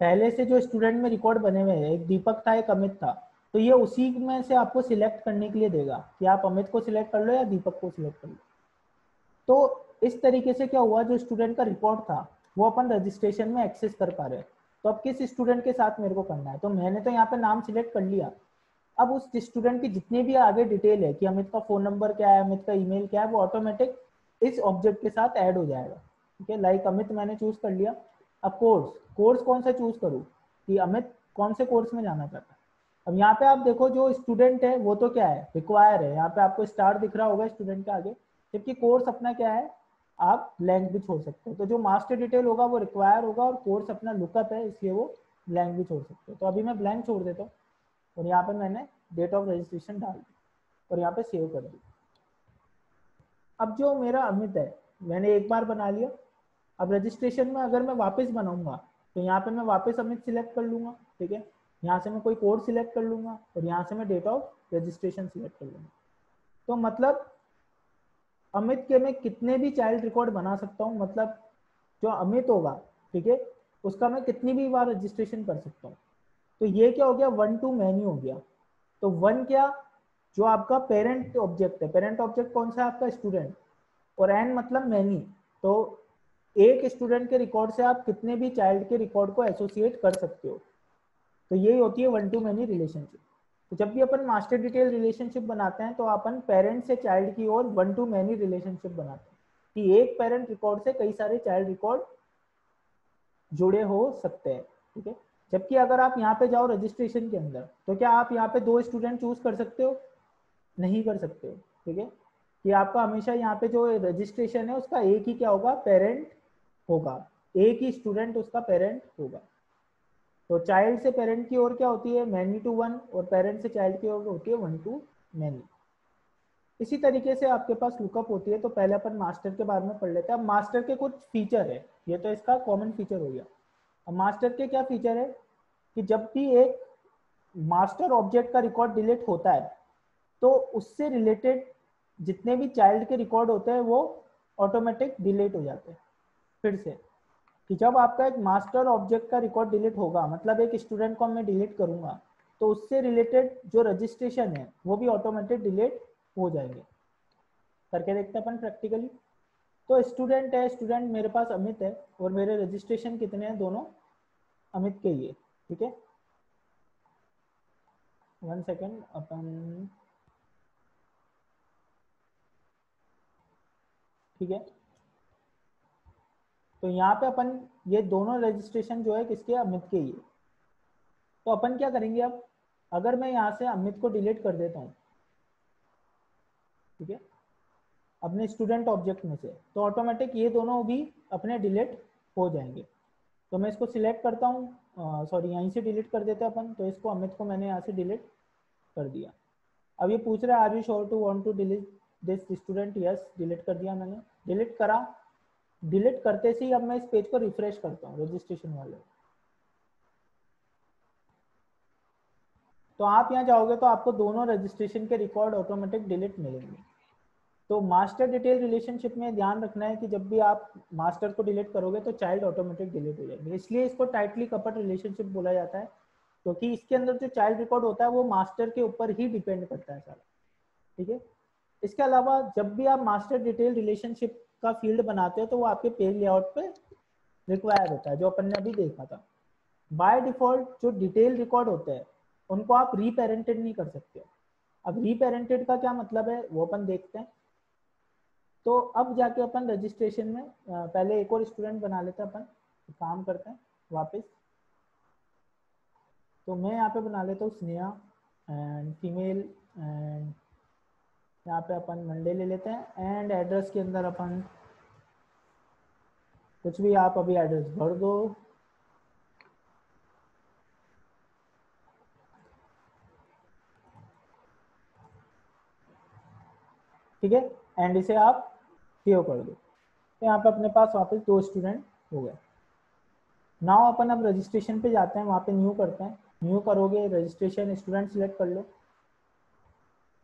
Speaker 1: पहले से जो स्टूडेंट में रिकॉर्ड बने हुए हैं, एक दीपक था एक अमित था, तो ये उसी में से आपको सिलेक्ट करने के लिए देगा कि आप अमित को सिलेक्ट कर लो या दीपक को सिलेक्ट कर लो। तो इस तरीके से क्या हुआ, जो स्टूडेंट का रिकॉर्ड था वो अपन रजिस्ट्रेशन में एक्सेस कर पा रहे हैं। तो अब किस स्टूडेंट के साथ मेरे को करना है, तो मैंने तो यहाँ पे नाम सिलेक्ट कर लिया। अब उस स्टूडेंट की जितनी भी आगे डिटेल है कि अमित का फोन नंबर क्या है, अमित का ईमेल क्या है, वो ऑटोमेटिक इस ऑब्जेक्ट के साथ ऐड हो जाएगा, ठीक है। लाइक अमित मैंने चूज कर लिया। अब कोर्स, कोर्स कौन सा चूज करूँ कि अमित कौन से कोर्स में जाना चाहता है। अब यहाँ पे आप देखो जो स्टूडेंट है वो तो क्या है, रिक्वायर है, यहाँ पे आपको स्टार दिख रहा होगा स्टूडेंट के आगे, जबकि कोर्स अपना क्या है, आप ब्लैंक भी छोड़ सकते हो। तो जो मास्टर डिटेल होगा वो रिक्वायर होगा और कोर्स अपना लुकअप है, इसलिए वो ब्लैंक भी छोड़ सकते हो। तो अभी मैं ब्लैंक छोड़ देता हूँ और यहाँ पे मैंने डेट ऑफ रजिस्ट्रेशन डाल दी और यहाँ पे सेव कर दी। अब जो मेरा अमित है मैंने एक बार बना लिया। अब रजिस्ट्रेशन में अगर मैं वापस बनाऊंगा तो यहाँ पे मैं वापस अमित सिलेक्ट कर लूंगा, ठीक है। यहाँ से मैं कोई कोड सिलेक्ट कर लूंगा और यहाँ से मैं डेट ऑफ रजिस्ट्रेशन सिलेक्ट कर लूंगा। तो मतलब अमित के मैं कितने भी चाइल्ड रिकॉर्ड बना सकता हूँ, मतलब जो अमित होगा, ठीक है, उसका मैं कितनी भी बार रजिस्ट्रेशन कर सकता हूँ। तो ये क्या हो गया, 1 to many हो गया। तो 1 क्या, जो आपका पेरेंट ऑब्जेक्ट है, पेरेंट ऑब्जेक्ट कौन सा है आपका, स्टूडेंट, और n मतलब मैनी। तो एक स्टूडेंट के रिकॉर्ड से आप कितने भी चाइल्ड के रिकॉर्ड को एसोसिएट कर सकते हो। तो यही होती है 1 to many रिलेशनशिप। तो जब भी अपन मास्टर डिटेल रिलेशनशिप बनाते हैं तो अपन पेरेंट से चाइल्ड की ओर वन टू मैनी रिलेशनशिप बनाते हैं कि एक पेरेंट रिकॉर्ड से कई सारे चाइल्ड रिकॉर्ड जुड़े हो सकते हैं, ठीक है। जबकि अगर आप यहाँ पे जाओ रजिस्ट्रेशन के अंदर, तो क्या आप यहाँ पे 2 स्टूडेंट चूज कर सकते हो? नहीं कर सकते हो, ठीक है। कि आपका हमेशा यहाँ पे जो रजिस्ट्रेशन है उसका एक ही क्या होगा, पेरेंट होगा, एक ही स्टूडेंट उसका पेरेंट होगा। तो चाइल्ड से पेरेंट की ओर क्या होती है, मैनी टू वन, और पेरेंट से चाइल्ड की ओर होती है वन टू मैनी। इसी तरीके से आपके पास लुकअप होती है। तो पहले अपन मास्टर के बारे में पढ़ लेते हैं। अब मास्टर के कुछ फीचर है, ये तो इसका कॉमन फीचर हो गया। अब मास्टर के क्या फीचर है कि जब भी एक मास्टर ऑब्जेक्ट का रिकॉर्ड डिलीट होता है तो उससे रिलेटेड जितने भी चाइल्ड के रिकॉर्ड होते हैं वो ऑटोमेटिक डिलीट हो जाते हैं। फिर से कि जब आपका एक मास्टर ऑब्जेक्ट का रिकॉर्ड डिलीट होगा, मतलब एक स्टूडेंट को मैं डिलीट करूंगा, तो उससे रिलेटेड जो रजिस्ट्रेशन है वो भी ऑटोमेटिक डिलीट हो जाएंगे। करके देखते हैं अपन प्रैक्टिकली। तो स्टूडेंट है, स्टूडेंट मेरे पास अमित है, और मेरे रजिस्ट्रेशन कितने हैं, दोनों अमित के ही है, ठीक है। 1 सेकेंड अपन, ठीक है। तो यहाँ पे अपन ये दोनों रजिस्ट्रेशन जो है किसके, अमित के ही है। तो अपन क्या करेंगे अब, अगर मैं यहाँ से अमित को डिलीट कर देता हूँ, ठीक है, अपने स्टूडेंट ऑब्जेक्ट में से, तो ऑटोमेटिक ये दोनों भी अपने डिलीट हो जाएंगे। तो मैं इसको सिलेक्ट करता हूँ, सॉरी यहीं से डिलीट कर देते हैं अपन। तो इसको अमित को मैंने यहाँ से डिलीट कर दिया। अब ये पूछ रहा है are you sure to want to delete this student, yes, delete कर दिया मैंने। डिलीट करा, डिलीट करते से ही अब मैं इस पेज को रिफ्रेश करता हूँ रजिस्ट्रेशन वाले। तो आप यहाँ जाओगे तो आपको दोनों रजिस्ट्रेशन के रिकॉर्ड ऑटोमेटिक डिलीट मिलेंगे। तो मास्टर डिटेल रिलेशनशिप में ध्यान रखना है कि जब भी आप मास्टर को डिलीट करोगे तो चाइल्ड ऑटोमेटिक डिलीट हो जाएंगे। इसलिए इसको टाइटली कपल्ड रिलेशनशिप बोला जाता है, क्योंकि इसके अंदर जो चाइल्ड रिकॉर्ड होता है वो मास्टर के ऊपर ही डिपेंड करता है सारा, ठीक है। इसके अलावा जब भी आप मास्टर डिटेल रिलेशनशिप का फील्ड बनाते हो तो वो आपके पेज लेआउट पे रिक्वायर होता है, जो अपन ने अभी देखा था। बाय डिफॉल्ट जो डिटेल रिकॉर्ड होते हैं उनको आप रीपेरेंटेड नहीं कर सकते। अब रीपेरेंटेड का क्या मतलब है वो अपन देखते हैं। तो अब जाके अपन रजिस्ट्रेशन में पहले एक और स्टूडेंट बना लेते हैं, अपन काम करते हैं वापस। तो मैं यहाँ पे बना लेता हूँ स्नेहा एंड फीमेल, एंड यहाँ पे अपन मंडे ले लेते हैं। एंड एड्रेस के अंदर अपन कुछ भी आप अभी एड्रेस भर दो, ठीक है, एंड इसे आप सेव कर दो। तो यहाँ पे अपने पास वापस 2 स्टूडेंट हो गए। नाउ अपन अब रजिस्ट्रेशन पे जाते हैं, वहाँ पे न्यू करते हैं। न्यू करोगे, रजिस्ट्रेशन स्टूडेंट सिलेक्ट कर लो।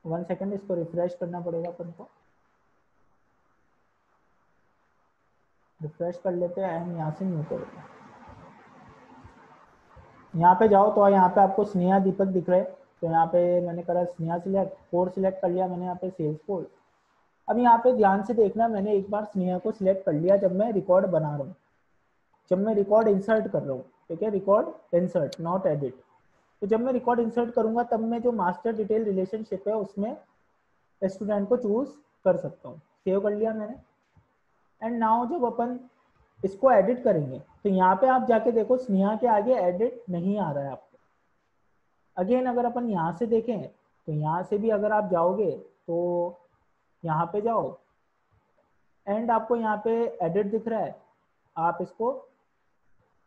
Speaker 1: 1 सेकेंड, इसको रिफ्रेश करना पड़ेगा अपन को। रिफ्रेश कर लेते हैं एंड यहाँ से न्यू करोगे। यहाँ पे जाओ तो यहाँ पे आपको स्नेहा दीपक दिख रहे हैं। तो यहाँ पे मैंने करा स्नेहा सिलेक्ट, कोड सिलेक्ट कर लिया मैंने यहाँ पे सेल्स कोड। अब यहाँ पे ध्यान से देखना, मैंने एक बार स्नेहा को सिलेक्ट कर लिया जब मैं रिकॉर्ड बना रहा हूँ, जब मैं रिकॉर्ड इंसर्ट कर रहा हूँ, ठीक है, रिकॉर्ड इंसर्ट नॉट एडिट। तो जब मैं रिकॉर्ड इंसर्ट करूंगा तब मैं जो मास्टर डिटेल रिलेशनशिप है उसमें स्टूडेंट को चूज कर सकता हूँ। सेव कर लिया मैंने। एंड नाउ जब अपन इसको एडिट करेंगे तो यहाँ पे आप जाके देखो स्नेहा के आगे एडिट नहीं आ रहा है आपको। अगेन अगर अपन यहाँ से देखें तो यहाँ से भी अगर आप जाओगे तो यहाँ पे जाओ एंड आपको यहाँ पे एडिट दिख रहा है, आप इसको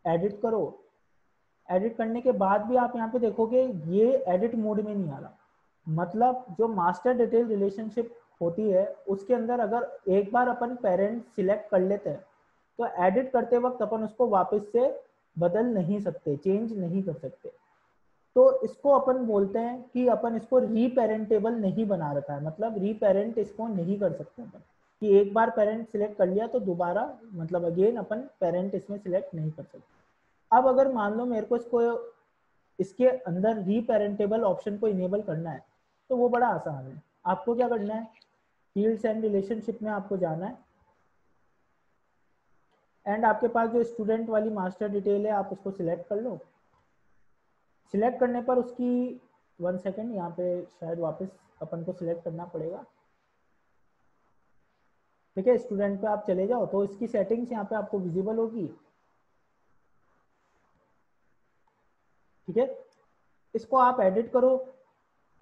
Speaker 1: एडिट करो। एडिट करने के बाद भी आप यहाँ पे देखोगे ये एडिट मोड में नहीं आ रहा। मतलब जो मास्टर डिटेल रिलेशनशिप होती है उसके अंदर अगर एक बार अपन पेरेंट सिलेक्ट कर लेते हैं तो एडिट करते वक्त अपन उसको वापस से बदल नहीं सकते, चेंज नहीं कर सकते। तो इसको अपन बोलते हैं कि अपन इसको रीपेरेंटेबल नहीं बना रखा है, मतलब रीपेरेंट इसको नहीं कर सकते अपन कि एक बार पेरेंट सिलेक्ट कर लिया तो दोबारा मतलब अगेन अपन पेरेंट इसमें सिलेक्ट नहीं कर सकते। अब अगर मान लो मेरे को इसको इसके अंदर रीपेरेंटेबल ऑप्शन को इनेबल करना है तो वो बड़ा आसान है। आपको क्या करना है, फील्ड्स एंड रिलेशनशिप में आपको जाना है एंड आपके पास जो स्टूडेंट वाली मास्टर डिटेल है आप उसको सिलेक्ट कर लो। सिलेक्ट करने पर उसकी 1 सेकेंड, यहाँ पे शायद वापस अपन को सिलेक्ट करना पड़ेगा। ठीक है, स्टूडेंट पे आप चले जाओ तो इसकी सेटिंग्स यहाँ पे आपको विजिबल होगी। ठीक है, इसको आप एडिट करो।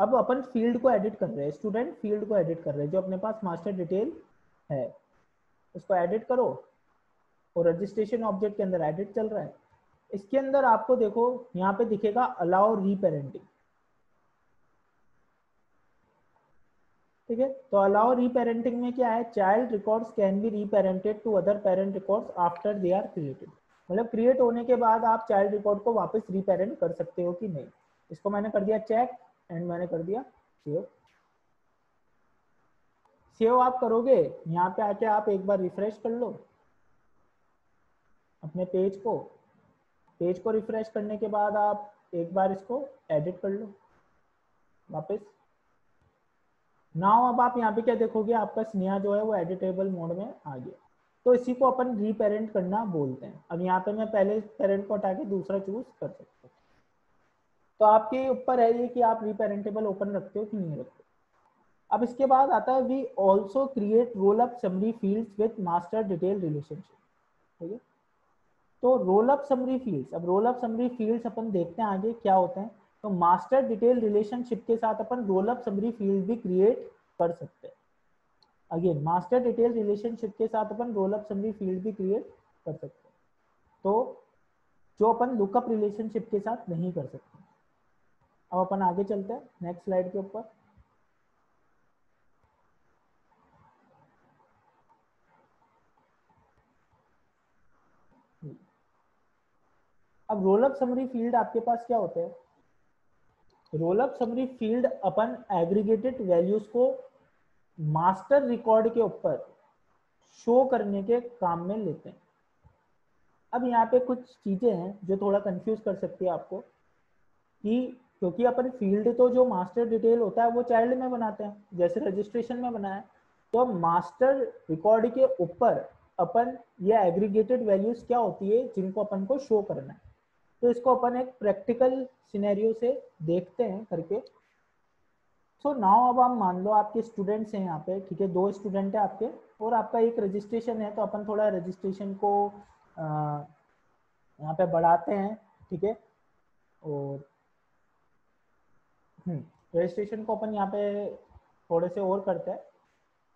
Speaker 1: अब अपन फील्ड को एडिट कर रहे हैं, स्टूडेंट फील्ड को एडिट कर रहे हैं जो अपने पास मास्टर डिटेल है, उसको एडिट करो और रजिस्ट्रेशन ऑब्जेक्ट के अंदर एडिट चल रहा है। इसके अंदर आपको देखो यहाँ पे दिखेगा अलाउ रीपेरेंटिंग। ठीक है, तो अलाउ रीपेरेंटिंग में क्या है, child records can be reparented to other parent records after they are created. मतलब क्रिएट होने के बाद आप चाइल्ड रिकॉर्ड को वापस रीपेरेंट कर सकते हो कि नहीं। इसको मैंने कर दिया चेक एंड मैंने कर दिया सेव। सेव आप करोगे, यहाँ पे आके आप एक बार रिफ्रेश कर लो अपने पेज को रिफ्रेश करने के बाद आप एक बार इसको एडिट कर लो वापस। नाउ अब आप यहाँ पे क्या देखोगे, आपका स्नेहा जो है वो एडिटेबल मोड में आ गया। तो इसी को अपन रीपेरेंट करना बोलते हैं। अब यहाँ पे मैं पहले पेरेंट को हटा के दूसरा चूज कर सकता हूँ। तो आपके ऊपर है ये कि आप रीपेरेंटेबल ओपन रखते हो कि नहीं रखते। अब इसके बाद आता है we also create roll up summary fields with master detail relationship. ठीक है, तो रोल अप समरी फील्ड्स, अब रोल अप समरी फील्ड्स अपन देखते हैं आगे क्या होते हैं। तो मास्टर डिटेल रिलेशनशिप के साथ अपन रोल अप समरी फील्ड भी क्रिएट कर सकते हैं। अगेन मास्टर डिटेल रिलेशनशिप के साथ अपन रोल अप समरी फील्ड भी क्रिएट कर सकते हैं, तो जो अपन लुकअप रिलेशनशिप के साथ नहीं कर सकते। अब अपन आगे चलते हैं नेक्स्ट स्लाइड के ऊपर। अब रोल अप समरी फील्ड आपके पास क्या होते हैं, रोल अप समरी फील्ड अपन एग्रीगेटेड वैल्यूज को मास्टर रिकॉर्ड के ऊपर शो करने के काम में लेते हैं। अब यहाँ पे कुछ चीजें हैं जो थोड़ा कंफ्यूज कर सकती है आपको, कि क्योंकि अपन फील्ड तो जो मास्टर डिटेल होता है वो चाइल्ड में बनाते हैं, जैसे रजिस्ट्रेशन में बनाया, तो मास्टर रिकॉर्ड के ऊपर अपन ये एग्रीगेटेड वैल्यूज क्या होती है जिनको अपन को शो करना है। तो इसको अपन एक प्रैक्टिकल सिनेरियो से देखते हैं करके। सो नाउ अब आप मान लो आपके स्टूडेंट्स हैं यहाँ पे, ठीक है, 2 स्टूडेंट है आपके और आपका एक रजिस्ट्रेशन है। तो अपन थोड़ा रजिस्ट्रेशन को यहाँ पे बढ़ाते हैं। ठीक है, और रजिस्ट्रेशन को अपन यहाँ पे थोड़े से और करते हैं।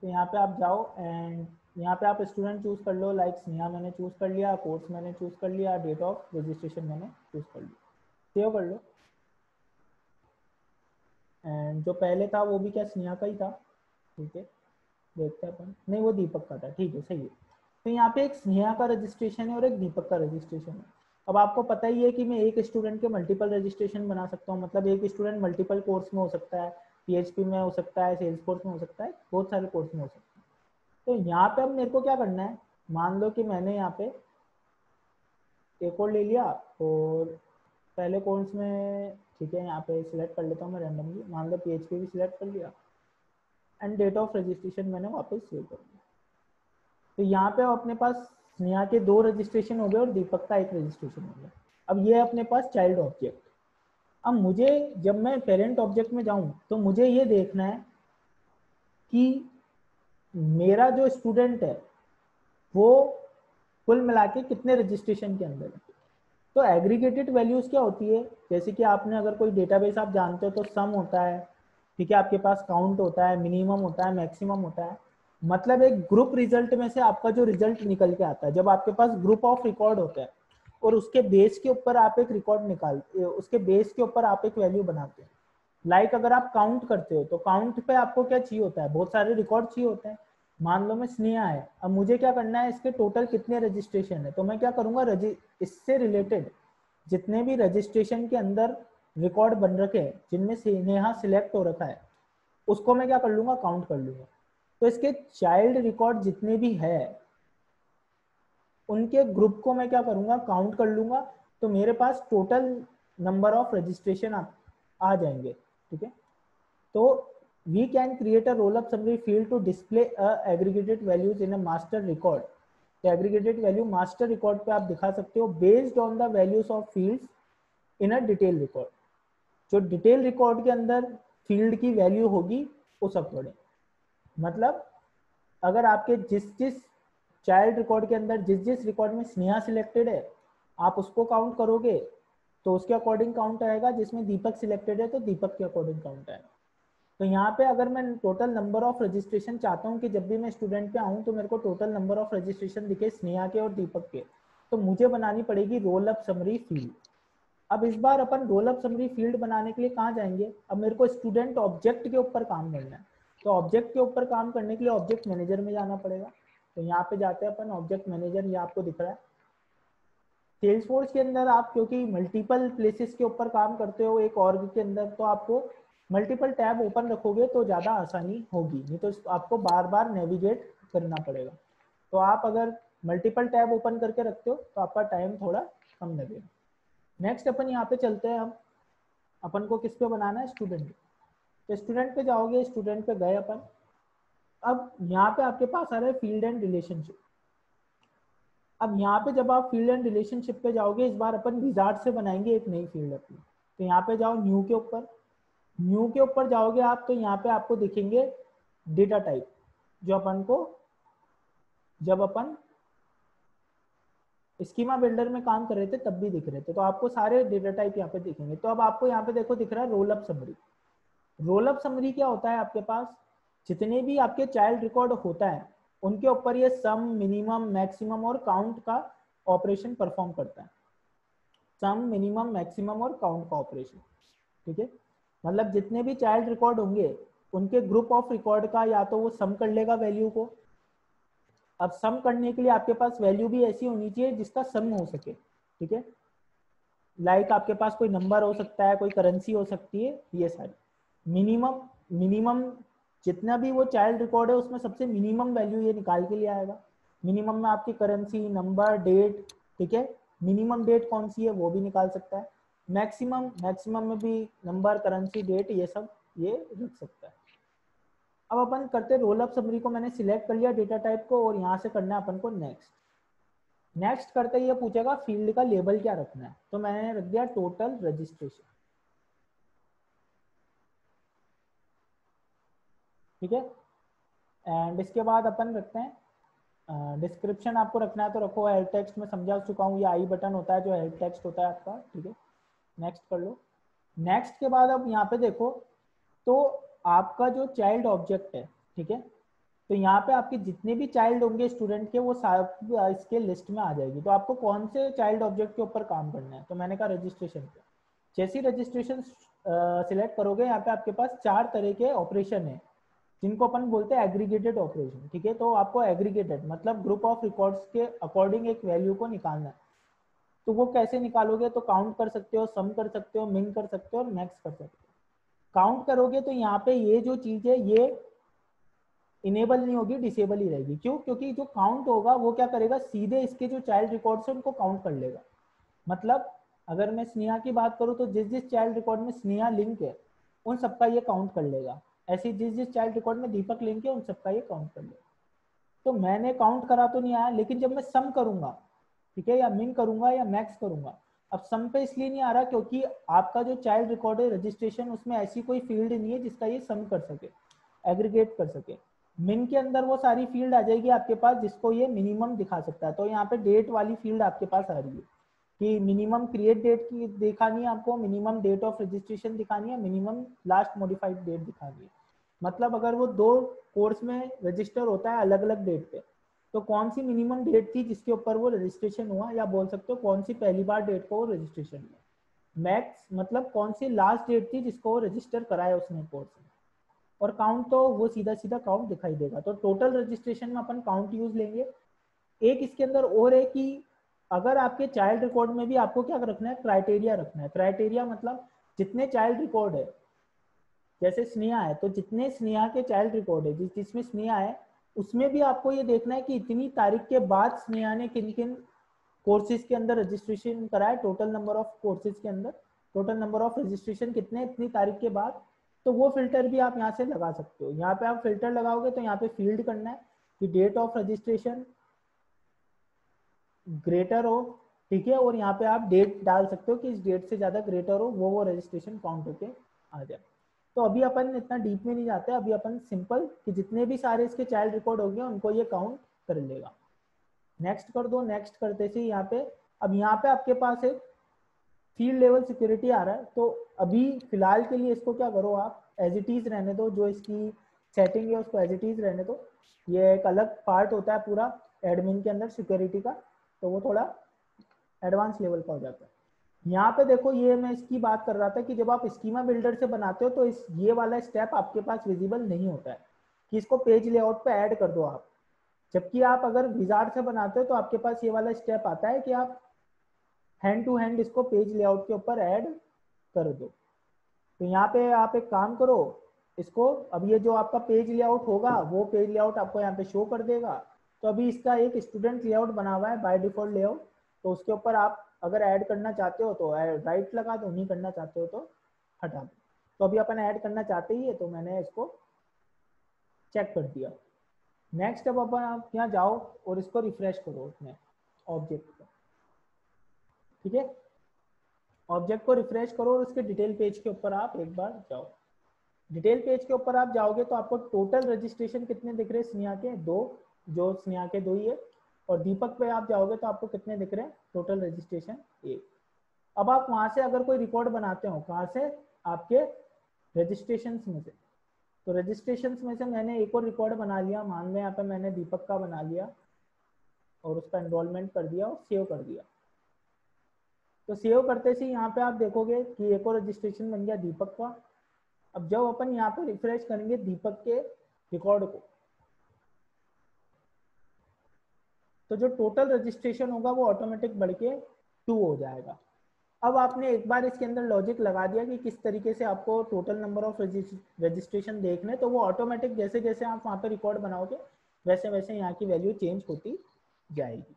Speaker 1: तो यहाँ पे आप जाओ एंड यहाँ पे आप स्टूडेंट चूज कर लो, लाइक स्नेहा मैंने चूज कर लिया, कोर्स मैंने चूज कर लिया, डेट ऑफ रजिस्ट्रेशन मैंने चूज कर लिया, सेव कर लो। एंड जो पहले था वो भी क्या स्नेहा का ही था। ठीक है, देखते हैं अपन, नहीं वो दीपक का था। ठीक है, सही है। तो यहाँ पे एक स्नेहा का रजिस्ट्रेशन है और एक दीपक का रजिस्ट्रेशन है। अब आपको पता ही है कि मैं एक स्टूडेंट के मल्टीपल रजिस्ट्रेशन बना सकता हूँ, मतलब एक स्टूडेंट मल्टीपल कोर्स में हो सकता है, PHP में हो सकता है, सेल्सफोर्स में हो सकता है, बहुत सारे कोर्स में हो सकता है। तो यहाँ पे अब मेरे को क्या करना है, मान लो कि मैंने यहाँ पे एक और ले लिया और पहले कोर्स में, ठीक है, यहाँ पे सिलेक्ट कर लेता हूँ मैं रैंडमली, मान लो PHP भी सिलेक्ट कर लिया एंड डेट ऑफ रजिस्ट्रेशन मैंने वापस सेव कर दिया। तो यहाँ पे अपने पास स्नेहा के 2 रजिस्ट्रेशन हो गए और दीपक का 1 रजिस्ट्रेशन हो गया। अब ये अपने पास चाइल्ड ऑब्जेक्ट। अब मुझे जब मैं पेरेंट ऑब्जेक्ट में जाऊं तो मुझे ये देखना है कि मेरा जो स्टूडेंट है वो कुल मिला के कितने रजिस्ट्रेशन के अंदर है। तो एग्रीगेटेड वैल्यूज क्या होती है, जैसे कि आपने अगर कोई डेटाबेस आप जानते हो तो सम होता है, ठीक है, आपके पास काउंट होता है, मिनिमम होता है, मैक्सिमम होता है। मतलब एक ग्रुप रिजल्ट में से आपका जो रिजल्ट निकल के आता है, जब आपके पास ग्रुप ऑफ रिकॉर्ड होता है और उसके बेस के ऊपर आप एक रिकॉर्ड निकालते हो, उसके बेस के ऊपर आप एक वैल्यू बनाते हैं। लाइक अगर आप काउंट करते हो तो काउंट पे आपको क्या चाहिए होता है, बहुत सारे रिकॉर्ड चाहिए होते हैं। मान लो मैं स्नेहा है, अब मुझे क्या करना है, इसके टोटल कितने रजिस्ट्रेशन है। तो मैं क्या करूंगा, इससे रिलेटेड जितने भी रजिस्ट्रेशन के अंदर रिकॉर्ड बन रखे हैं जिनमें स्नेहा सिलेक्ट हो रखा है, उसको मैं क्या कर लूंगा, काउंट कर लूंगा। तो इसके चाइल्ड रिकॉर्ड जितने भी है उनके ग्रुप को मैं क्या करूंगा, काउंट कर लूंगा। तो मेरे पास टोटल नंबर ऑफ रजिस्ट्रेशन आ जाएंगे। ठीक है, तो we can create a roll up summary field to display a aggregated values in a master record। तो aggregated value master record पे आप दिखा सकते हो based on the values of fields in a detail record। जो detail record के अंदर field की वैल्यू होगी उस अकॉर्डिंग। मतलब अगर आपके जिस जिस चाइल्ड रिकॉर्ड के अंदर जिस जिस रिकॉर्ड में स्नेहा सिलेक्टेड है आप उसको काउंट करोगे तो उसके अकॉर्डिंग काउंट आएगा, जिसमें दीपक सिलेक्टेड है तो दीपक के अकॉर्डिंग काउंट आएगा। तो यहाँ पे अगर मैं टोटल नंबर ऑफ रजिस्ट्रेशन चाहता हूँ कि जब भी मैं स्टूडेंट पे आऊँ तो मेरे को टोटल नंबर ऑफ रजिस्ट्रेशन दिखे स्नेहा के और दीपक के, तो मुझे बनानी पड़ेगी रोल अप समरी फील्ड। अब इस बार अपन रोल अप समरी फील्ड बनाने के लिए कहाँ जाएंगे, अब मेरे को स्टूडेंट ऑब्जेक्ट के ऊपर काम करना है, तो ऑब्जेक्ट के ऊपर काम करने के लिए ऑब्जेक्ट मैनेजर में जाना पड़ेगा। तो यहाँ पे जाते हैं अपन ऑब्जेक्ट मैनेजर, ये आपको दिख रहा है। सेल्सफोर्स के अंदर आप क्योंकि मल्टीपल प्लेसेस के ऊपर काम करते हो एक ऑर्ग के अंदर, तो आपको मल्टीपल टैब ओपन रखोगे तो ज़्यादा आसानी होगी, नहीं तो आपको बार बार नेविगेट करना पड़ेगा। तो आप अगर मल्टीपल टैब ओपन करके रखते हो तो आपका टाइम थोड़ा कम लगेगा। नेक्स्ट अपन यहाँ पे चलते हैं, हम अपन को किस पे बनाना है, स्टूडेंट। तो स्टूडेंट पे जाओगे, स्टूडेंट पे गए अपन। अब यहाँ पे आपके पास आ रहा है फील्ड एंड रिलेशनशिप। अब यहाँ पे जब आप फील्ड एंड रिलेशनशिप पे जाओगे, इस बार अपन विजार्ड से बनाएंगे एक नई फील्ड अपनी। तो यहाँ पे जाओ न्यू के ऊपर, न्यू के ऊपर जाओगे आप तो यहाँ पे आपको दिखेंगे डेटा टाइप, जो अपन को जब अपन स्कीमा बिल्डर में काम कर रहे थे तब भी दिख रहे थे, तो आपको सारे डेटा टाइप यहाँ पे दिखेंगे। तो अब आपको यहाँ पे देखो दिख रहा है role up summary. Role up summary क्या होता है, आपके पास जितने भी आपके चाइल्ड रिकॉर्ड होता है उनके ऊपर ये सम, मिनिमम, मैक्सिमम और काउंट का ऑपरेशन परफॉर्म करता है। सम, मिनिमम, मैक्सिमम और काउंट का ऑपरेशन, ठीक है। मतलब जितने भी चाइल्ड रिकॉर्ड होंगे उनके ग्रुप ऑफ रिकॉर्ड का या तो वो सम कर लेगा वैल्यू को। अब सम करने के लिए आपके पास वैल्यू भी ऐसी होनी चाहिए जिसका सम हो सके, ठीक है। लाइक आपके पास कोई नंबर हो सकता है, कोई करेंसी हो सकती है, ये सारी। मिनिमम, मिनिमम जितना भी वो चाइल्ड रिकॉर्ड है उसमें सबसे मिनिमम वैल्यू ये निकाल के लिए आएगा। मिनिमम में आपकी करेंसी, नंबर, डेट, ठीक है। मिनिमम डेट कौन सी है वो भी निकाल सकता है। मैक्सिमम, मैक्सिमम में भी नंबर, करेंसी, डेट ये सब ये रख सकता है। अब अपन करते रोल अप समरी को, मैंने सिलेक्ट कर लिया डेटा टाइप को और यहाँ से करना है अपन को नेक्स्ट। नेक्स्ट करते ही ये पूछेगा फील्ड का लेबल क्या रखना है, तो मैंने रख दिया टोटल रजिस्ट्रेशन, ठीक है। एंड इसके बाद अपन रखते हैं डिस्क्रिप्शन, आपको रखना है तो रखो, हेल्प टेक्स्ट में समझा चुका हूँ, ये आई बटन होता है जो हेल्प टेक्स्ट होता है आपका, ठीक है। नेक्स्ट कर लो। नेक्स्ट के बाद अब यहाँ पे देखो तो आपका जो चाइल्ड ऑब्जेक्ट है, ठीक है, तो यहाँ पे आपके जितने भी चाइल्ड होंगे स्टूडेंट के वो सारे इसके लिस्ट में आ जाएगी। तो आपको कौन से चाइल्ड ऑब्जेक्ट के ऊपर काम करना है, तो मैंने कहा रजिस्ट्रेशन पे। जैसी रजिस्ट्रेशन सिलेक्ट करोगे यहाँ पे आपके पास 4 तरह के ऑपरेशन है जिनको अपन बोलते हैं एग्रीगेटेड ऑपरेशन, ठीक है। तो आपको एग्रीगेटेड मतलब ग्रुप ऑफ रिकॉर्ड्स के अकॉर्डिंग एक वैल्यू को निकालना है। तो वो कैसे निकालोगे, तो काउंट कर सकते हो, सम कर सकते हो, मिन कर सकते हो और मैक्स कर सकते हो। काउंट करोगे तो यहाँ पे ये जो चीज है ये इनेबल नहीं होगी, डिसेबल ही रहेगी। क्यों, क्योंकि जो काउंट होगा वो क्या करेगा, सीधे इसके जो चाइल्ड रिकॉर्ड्स है उनको काउंट कर लेगा। मतलब अगर मैं स्नेहा की बात करूँ तो जिस जिस चाइल्ड रिकॉर्ड में स्नेहा लिंक है उन सबका ये काउंट कर लेगा। ऐसे जिस जिस चाइल्ड रिकॉर्ड में दीपक लिंक है उन सबका ये काउंट कर लेगा। तो मैंने काउंट करा तो नहीं आया, लेकिन जब मैं सम करूंगा, ठीक है, या मिन करूंगा या मैक्स करूंगा, अब सम पे इसलिए नहीं आ रहा क्योंकि आपका जो चाइल्ड रिकॉर्ड है रजिस्ट्रेशन उसमें ऐसी कोई फील्ड नहीं है जिसका ये सम कर सके, एग्रीगेट कर सके। मिन के अंदर वो सारी फील्ड आ जाएगी आपके पास जिसको ये मिनिमम दिखा सकता है। तो यहाँ पे डेट वाली फील्ड आपके पास आ रही है कि मिनिमम क्रिएट डेट की दिखानी है आपको, मिनिमम डेट ऑफ रजिस्ट्रेशन दिखानी है, मिनिमम लास्ट मॉडिफाइड डेट दिखानी है। मतलब अगर वो 2 कोर्स में रजिस्टर होता है अलग अलग डेट पे, तो कौन सी मिनिमम डेट थी जिसके ऊपर वो रजिस्ट्रेशन हुआ, या बोल सकते हो कौन सी पहली बार डेट को वो रजिस्ट्रेशन हुआ। मैक्स मतलब कौन सी लास्ट डेट थी जिसको वो रजिस्टर कराया उसने कोर्स में। और काउंट तो वो सीधा सीधा काउंट दिखाई देगा। तो टोटल रजिस्ट्रेशन में अपन काउंट यूज लेंगे। एक इसके अंदर और है कि अगर आपके चाइल्ड रिकॉर्ड में भी आपको क्या रखना है, क्राइटेरिया रखना है। क्राइटेरिया मतलब जितने चाइल्ड रिकॉर्ड है, जैसे स्नेहा है तो जितने स्नेहा के चाइल्ड रिकॉर्ड है जिसमें स्नेहा है उसमें भी आपको ये देखना है कि इतनी तारीख के बाद स्नेहा ने किन किन कोर्सेज के अंदर रजिस्ट्रेशन कराया। टोटल नंबर ऑफ कोर्सेज के अंदर टोटल नंबर ऑफ रजिस्ट्रेशन कितने इतनी तारीख के बाद। तो वो फिल्टर भी आप यहाँ से लगा सकते हो। यहाँ पे आप फिल्टर लगाओगे तो यहाँ पे फील्ड करना है कि डेट ऑफ रजिस्ट्रेशन ग्रेटर हो ठीक है, और यहाँ पे आप डेट डाल सकते हो कि इस डेट से ज़्यादा ग्रेटर हो, वो रजिस्ट्रेशन काउंट होके आ जाए। तो अभी अपन इतना डीप में नहीं जाते, अभी अपन सिंपल कि जितने भी सारे इसके चाइल्ड रिकॉर्ड हो गए उनको ये काउंट कर लेगा। नेक्स्ट कर दो। नेक्स्ट करते से यहाँ पे, अब यहाँ पे आपके पास एक फील्ड लेवल सिक्योरिटी आ रहा है, तो अभी फिलहाल के लिए इसको क्या करो, आप एज इट इज रहने दो, जो इसकी सेटिंग है उसको एज इट इज रहने दो। ये एक अलग पार्ट होता है पूरा एडमिन के अंदर सिक्योरिटी का, तो वो थोड़ा एडवांस लेवल का हो जाता है। यहाँ पे देखो, ये मैं इसकी बात कर रहा था कि जब आप स्कीमा बिल्डर से बनाते हो तो इस ये वाला स्टेप आपके पास विजिबल नहीं होता है कि इसको पेज लेआउट पे ऐड कर दो आप। जबकि आप अगर विजार्ड से बनाते हो तो आपके पास ये वाला स्टेप आता है कि आप हैंड टू हैंड इसको पेज लेआउट के ऊपर ऐड कर दो। तो यहाँ पे आप एक काम करो, इसको अब ये जो आपका पेज लेआउट होगा वो पेज लेआउट आपको यहाँ पे शो कर देगा। तो अभी इसका एक स्टूडेंट लेआउट बना हुआ है बाय डिफॉल्ट लेआउट, तो उसके ऊपर आप अगर ऐड करना चाहते हो तो राइट लगा दो, नहीं करना चाहते हो तो हटा दो। तो अभी अपन ऐड करना चाहते ही है तो मैंने इसको चेक कर दिया। नेक्स्ट अब अपन आप यहाँ जाओ और इसको रिफ्रेश करो अपने ऑब्जेक्ट को। ठीक है, ऑब्जेक्ट को रिफ्रेश करो और उसके डिटेल पेज के ऊपर आप एक बार जाओ। डिटेल पेज के ऊपर आप जाओगे तो आपको टोटल रजिस्ट्रेशन कितने दिख रहे हैं, स्नेहा के 2, जो स्नेहा के 2 ही है। और दीपक पे आप जाओगे तो आपको कितने दिख रहे हैं, टोटल रजिस्ट्रेशन 1। अब आप वहां से अगर कोई रिकॉर्ड बनाते हो, कहाँ से, आपके रजिस्ट्रेशन में से। तो रजिस्ट्रेशन में से मैंने एक और रिकॉर्ड बना लिया, मान लो यहाँ पे मैंने दीपक का बना लिया और उसका एनरोलमेंट कर दिया और सेव कर दिया। तो सेव करते से यहाँ पे आप देखोगे कि एक और रजिस्ट्रेशन बन गया दीपक का। अब जब अपन यहाँ पे रिफ्रेश करेंगे दीपक के रिकॉर्ड को, तो जो टोटल रजिस्ट्रेशन होगा वो ऑटोमेटिक बढ़ के 2 हो जाएगा। अब आपने एक बार इसके अंदर लॉजिक लगा दिया कि किस तरीके से आपको टोटल नंबर ऑफ रजिस्ट्रेशन देखने, तो वो ऑटोमेटिक जैसे जैसे आप वहाँ पे रिकॉर्ड बनाओगे वैसे वैसे यहाँ की वैल्यू चेंज होती जाएगी।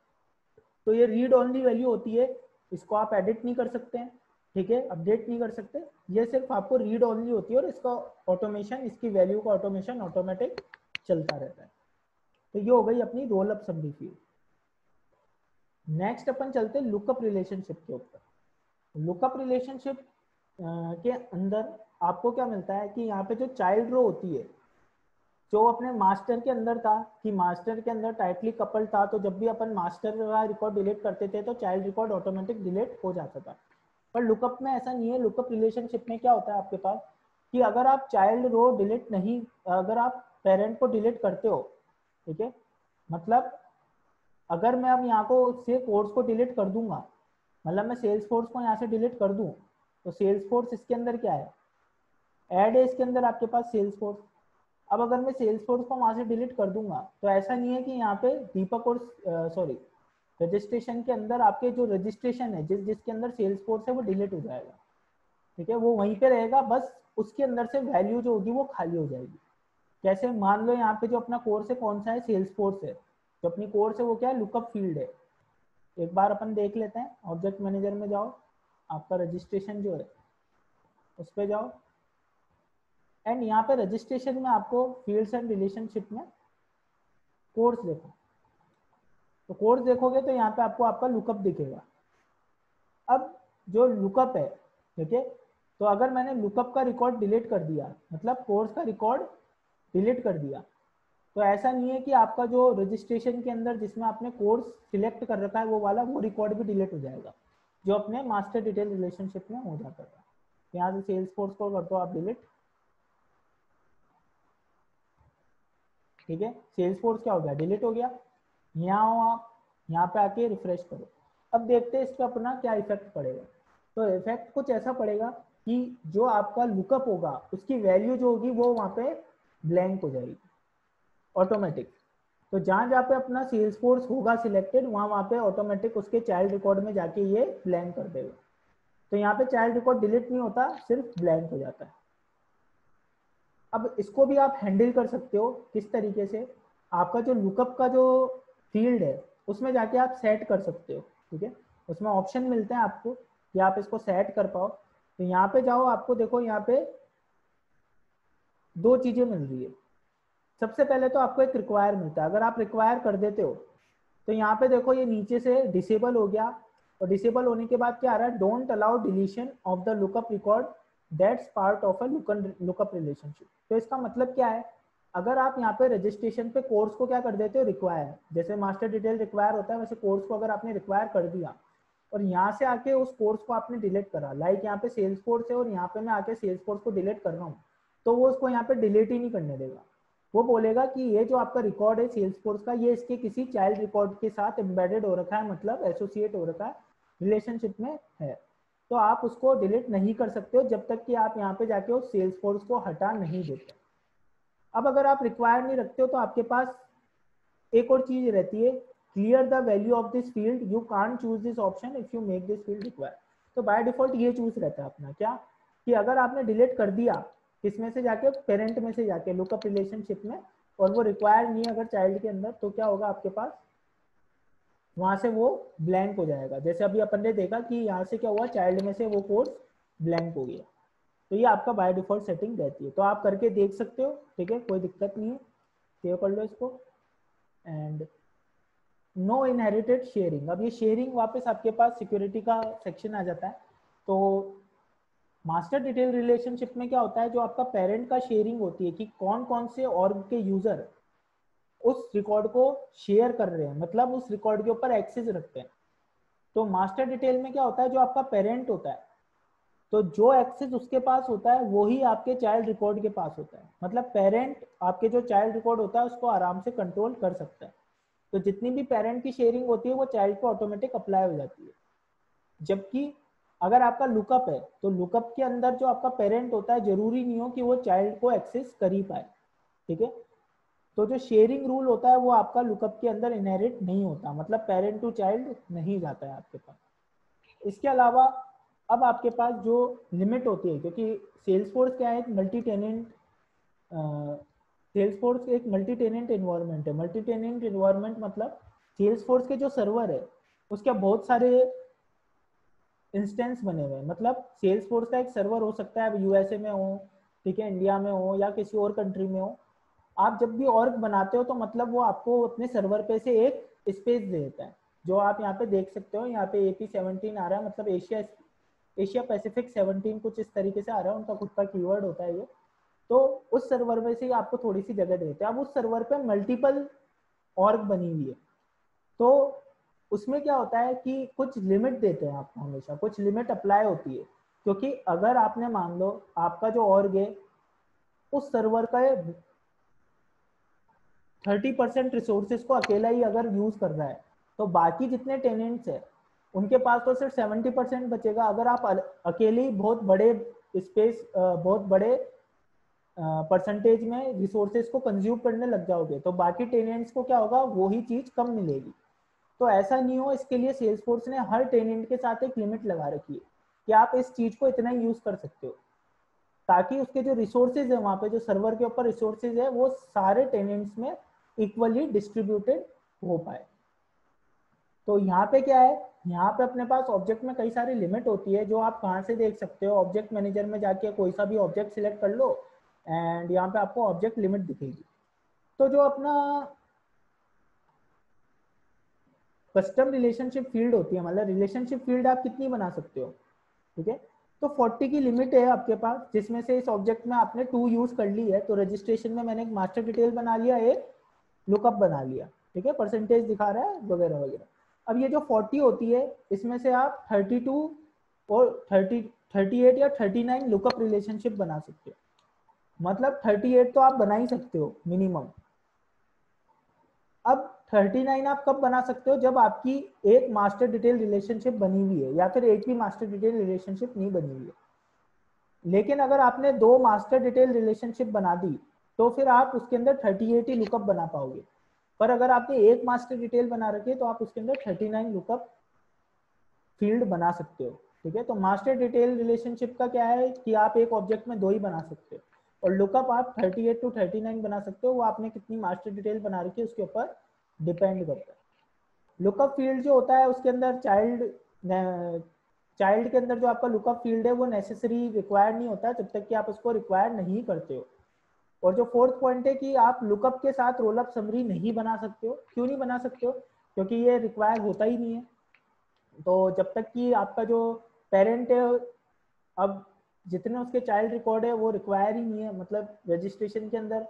Speaker 1: तो ये रीड ओनली वैल्यू होती है, इसको आप एडिट नहीं कर सकते हैं, ठीक है, अपडेट नहीं कर सकते, ये सिर्फ आपको रीड ओनली होती है और इसका ऑटोमेशन, इसकी वैल्यू का ऑटोमेशन ऑटोमेटिक चलता रहता है। तो ये हो गई अपनी roll up summary field. Next अपन चलते हैं लुकअप रिलेशनशिप के ऊपर। लुकअप रिलेशनशिप के अंदर आपको क्या मिलता है कि यहाँ पे जो चाइल्ड रो होती है, जो अपने मास्टर के अंदर था कि मास्टर के अंदर टाइटली कपल था, तो जब भी अपन मास्टर का रिकॉर्ड डिलीट करते थे तो चाइल्ड रिकॉर्ड ऑटोमेटिक डिलीट हो जाता था। पर लुकअप में ऐसा नहीं है। लुकअप रिलेशनशिप में क्या होता है आपके पास कि अगर आप चाइल्ड रो डिलीट नहीं, अगर आप पेरेंट को डिलीट करते हो, ठीक है, मतलब अगर मैं अब यहाँ को से कोर्स को डिलीट कर दूंगा, मतलब मैं सेल्स फोर्स को यहाँ से डिलीट कर दूं, तो सेल्स फोर्स इसके अंदर क्या है, ऐड है इसके अंदर आपके पास सेल्स फोर्स। अब अगर मैं सेल्स फोर्स को वहां से डिलीट कर दूंगा तो ऐसा नहीं है कि यहाँ पे दीपक और सॉरी रजिस्ट्रेशन के अंदर आपके जो रजिस्ट्रेशन है जिसके अंदर सेल्स फोर्स है वो डिलीट हो जाएगा, ठीक है, वो वहीं पे रहेगा, बस उसके अंदर से वैल्यू जो होगी वो खाली हो जाएगी। कैसे, मान लो यहाँ पे जो अपना कोर्स है कौन सा है, सेल्स फोर्स है, जो अपनी कोर्स है वो क्या है, लुकअप फील्ड है। एक बार अपन देख लेते हैं, ऑब्जेक्ट मैनेजर में जाओ, आपका रजिस्ट्रेशन जो है उस पर जाओ, एंड यहाँ पे रजिस्ट्रेशन में आपको फील्ड्स एंड रिलेशनशिप में कोर्स देखो, तो कोर्स देखोगे तो यहाँ पे आपको आपका लुकअप दिखेगा। अब जो लुकअप है, ठीक है, तो अगर मैंने लुकअप का रिकॉर्ड डिलीट कर दिया, मतलब कोर्स का रिकॉर्ड डिलीट कर दिया, तो ऐसा नहीं है कि आपका जो रजिस्ट्रेशन के अंदर जिसमें आपने कोर्स सिलेक्ट कर रखा है वो वाला वो रिकॉर्ड भी डिलीट हो जाएगा, जो अपने मास्टर डिटेल रिलेशनशिप में हो जाता था। यहाँ से सेल्स फोर्स को कर दो आप डिलीट, ठीक है, सेल्स फोर्स क्या हो गया, डिलीट हो गया। यहाँ हो आप, यहाँ पे आके रिफ्रेश करो। अब देखते हैं इस पर अपना क्या इफेक्ट पड़ेगा। तो इफेक्ट कुछ ऐसा पड़ेगा कि जो आपका लुकअप होगा उसकी वैल्यू जो होगी वो वहाँ पे ब्लैंक हो जाएगी ऑटोमेटिक। तो जहाँ जहाँ पे अपना सेल्स फोर्स होगा सिलेक्टेड वहाँ पे ऑटोमेटिक उसके चाइल्ड रिकॉर्ड में जाके ये ब्लैंक कर देगा। तो यहाँ पे चाइल्ड रिकॉर्ड डिलीट नहीं होता, सिर्फ ब्लैंक हो जाता है। अब इसको भी आप हैंडल कर सकते हो किस तरीके से, आपका जो लुकअप का जो फील्ड है उसमें जाके आप सेट कर सकते हो, ठीक है, उसमें ऑप्शन मिलते हैं आपको कि आप इसको सेट कर पाओ। तो यहाँ पे जाओ, आपको देखो यहाँ पे 2 चीजें मिल रही है। सबसे पहले तो आपको एक रिक्वायर मिलता है, अगर आप रिक्वायर कर देते हो तो यहाँ पे देखो ये नीचे से डिसेबल हो गया और डिसेबल होने के बाद क्या आ रहा है, don't allow deletion of the lookup record that's part of a lookup relationship. तो इसका मतलब क्या है, अगर आप यहाँ पे रजिस्ट्रेशन पे कोर्स को क्या कर देते हो, रिक्वायर, जैसे मास्टर डिटेल रिक्वायर होता है वैसे कोर्स को अगर आपने रिक्वायर कर दिया और यहाँ से आके उस कोर्स को आपने डिलीट करा, लाइक यहाँ पे सेल्स फोर्स है और यहाँ पे मैं आके सेल्स फोर्स को डिलीट कर रहा हूँ, तो वो उसको यहाँ पे डिलीट ही नहीं करने देगा। वो बोलेगा कि ये जो आपका रिकॉर्ड है सेल्स फोर्स का, ये इसके किसी चाइल्ड रिकॉर्ड के साथ एम्बेडेड हो रखा है, मतलब एसोसिएट हो रखा है, रिलेशनशिप में है, तो आप उसको डिलीट नहीं कर सकते हो जब तक कि आप यहाँ पे जाके उस सेल्स फोर्स को हटा नहीं देते। अब अगर आप रिक्वायर नहीं रखते हो तो आपके पास एक और चीज रहती है, clear the value of this field, you can't choose this option if you make this field require. तो बाय डिफॉल्ट ये चूज रहता है अपना क्या, कि अगर आपने डिलीट कर दिया किसमें से जाके, पेरेंट में से जाके लुकअप रिलेशनशिप में, और वो रिक्वायर नहीं है अगर चाइल्ड के अंदर, तो क्या होगा आपके पास, वहां से वो ब्लैंक हो जाएगा। जैसे अभी अपन ने देखा कि यहाँ से क्या हुआ, चाइल्ड में से वो कोर्स ब्लैंक हो गया। तो ये आपका बाय डिफॉल्ट सेटिंग रहती है, तो आप करके देख सकते हो, ठीक है, कोई दिक्कत नहीं है, सेव कर लो इसको। एंड नो इनहेरिटेड शेयरिंग, अब ये शेयरिंग वापस आपके पास सिक्योरिटी का सेक्शन आ जाता है। तो मास्टर डिटेल रिलेशनशिप में क्या होता है, जो आपका पेरेंट का शेयरिंग होती है कि कौन कौन से ऑर्ग के यूजर उस रिकॉर्ड को शेयर कर रहे हैं, मतलब उस रिकॉर्ड के ऊपर एक्सेस रखते हैं। तो मास्टर डिटेल में क्या होता है, जो आपका पेरेंट होता है, तो जो एक्सेस उसके पास होता है वही आपके चाइल्ड रिकॉर्ड के पास होता है। मतलब पेरेंट आपके जो चाइल्ड रिकॉर्ड होता है उसको आराम से कंट्रोल कर सकता है। तो जितनी भी पेरेंट की शेयरिंग होती है वो चाइल्ड को ऑटोमेटिक अप्लाई हो जाती है। जबकि अगर आपका लुकअप है तो लुकअप के अंदर जो आपका पेरेंट होता है जरूरी नहीं हो कि वो चाइल्ड को एक्सेस कर ही पाए, ठीक है। तो जो शेयरिंग रूल होता है वो आपका लुकअप के अंदर इनहेरिट नहीं होता, मतलब पेरेंट टू चाइल्ड नहीं जाता है आपके पास। इसके अलावा अब आपके पास जो लिमिट होती है, क्योंकि सेल्सफोर्स क्या है, एक मल्टी टेनेंट, सेल्सफोर्स एक मल्टी टेनेंट एनवायरनमेंट है। मल्टी टेनेंट एनवायरनमेंट मतलब सेल्सफोर्स के जो सर्वर है उसके बहुत सारे इंस्टेंस बने हुए हैं। मतलब सेल्सफोर्स का एक सर्वर हो सकता है यूएसए में हो, ठीक है, इंडिया में हो या किसी और कंट्री में हो। आप जब भी ऑर्ग बनाते हो तो मतलब वो आपको अपने सर्वर पे से एक स्पेस दे देता है, जो आप यहाँ पे देख सकते हो। यहाँ पे AP17 आ रहा है, मतलब एशिया पैसिफिक 17 कुछ इस तरीके से आ रहा है, उनका खुद का कीवर्ड होता है ये। तो उस सर्वर में से आपको थोड़ी सी जगह देते हैं। अब उस सर्वर पे मल्टीपल ऑर्ग बनी हुई है, तो उसमें क्या होता है कि कुछ लिमिट देते हैं आपको, हमेशा कुछ लिमिट अप्लाई होती है। क्योंकि अगर आपने मान लो आपका जो ऑर्ग है उस सर्वर का 30% रिसोर्सेज को अकेला ही अगर यूज कर रहा है, तो बाकी जितने टेनेंट्स है उनके पास तो सिर्फ 70% बचेगा। अगर आप अकेले ही बहुत बड़े स्पेस, बहुत बड़े परसेंटेज में रिसोर्सेज को कंज्यूम करने लग जाओगे तो बाकी टेनेंट्स को क्या होगा, वो ही चीज कम मिलेगी। तो ऐसा नहीं हो, इसके लिए सेल्सफोर्स ने हर टेनेंट के साथ एक लिमिट लगा रखी है कि आप इस चीज को इतना ही यूज कर सकते हो, ताकि उसके जो रिसोर्सेज है वहां पे, जो सर्वर के ऊपर रिसोर्सेज है, वो सारे टेनेंट्स में इक्वली डिस्ट्रीब्यूटेड हो पाए। तो यहाँ पे क्या है, यहाँ पे अपने पास ऑब्जेक्ट में कई सारी लिमिट होती है, जो आप कहाँ से देख सकते हो, ऑब्जेक्ट मैनेजर में जाके कोई सा भी ऑब्जेक्ट सिलेक्ट कर लो एंड यहाँ पे आपको ऑब्जेक्ट लिमिट दिखेगी। तो जो अपना कस्टम रिलेशनशिप फील्ड होती है, मतलब रिलेशनशिप फील्ड आप कितनी बना सकते हो, ठीक है। तो 40 की लिमिट है आपके पास, जिसमें से इस ऑब्जेक्ट में आपने 2 यूज कर ली है। तो रजिस्ट्रेशन में मैंने एक मास्टर डिटेल बना लिया, एक लुकअप बना लिया, ठीक है, परसेंटेज दिखा रहा है वगैरह वगैरह। अब ये जो 40 होती है इसमें से आप 32 और 38 या 39 लुकअप रिलेशनशिप बना सकते हो। मतलब 38 तो आप बना ही सकते हो मिनिमम। अब 39 आप कब बना सकते हो, जब आपकी एक मास्टर डिटेल रिलेशनशिप बनी हुई है या फिर एक भी मास्टर डिटेल रिलेशनशिप नहीं बनी हुई है। लेकिन अगर आपने 2 मास्टर डिटेल रिलेशनशिप बना दी तो फिर आप उसके अंदर 38 ही लुकअप बना पाओगे। पर अगर आपने एक मास्टर डिटेल बना रखी है तो आप उसके अंदर 39 लुकअप फील्ड बना सकते हो, ठीक है। तो मास्टर डिटेल रिलेशनशिप का क्या है कि आप एक ऑब्जेक्ट में 2 ही बना सकते हो, और लुकअप आप 38 टू 39 बना सकते हो। वो आपने कितनी मास्टर डिटेल बना रखी है उसके ऊपर डिपेंड करता है। लुकअप फील्ड जो होता है उसके अंदर चाइल्ड के अंदर जो आपका लुकअप फील्ड है वो नेसेसरी रिक्वायर्ड नहीं होता जब तक कि आप उसको रिक्वायर नहीं करते हो। और जो फोर्थ पॉइंट है कि आप लुकअप के साथ रोलअप समरी नहीं बना सकते हो। क्यों नहीं बना सकते हो, क्योंकि ये रिक्वायर होता ही नहीं है। तो जब तक कि आपका जो पेरेंट है, अब जितने उसके चाइल्ड रिकॉर्ड है वो रिक्वायर ही नहीं है, मतलब रजिस्ट्रेशन के अंदर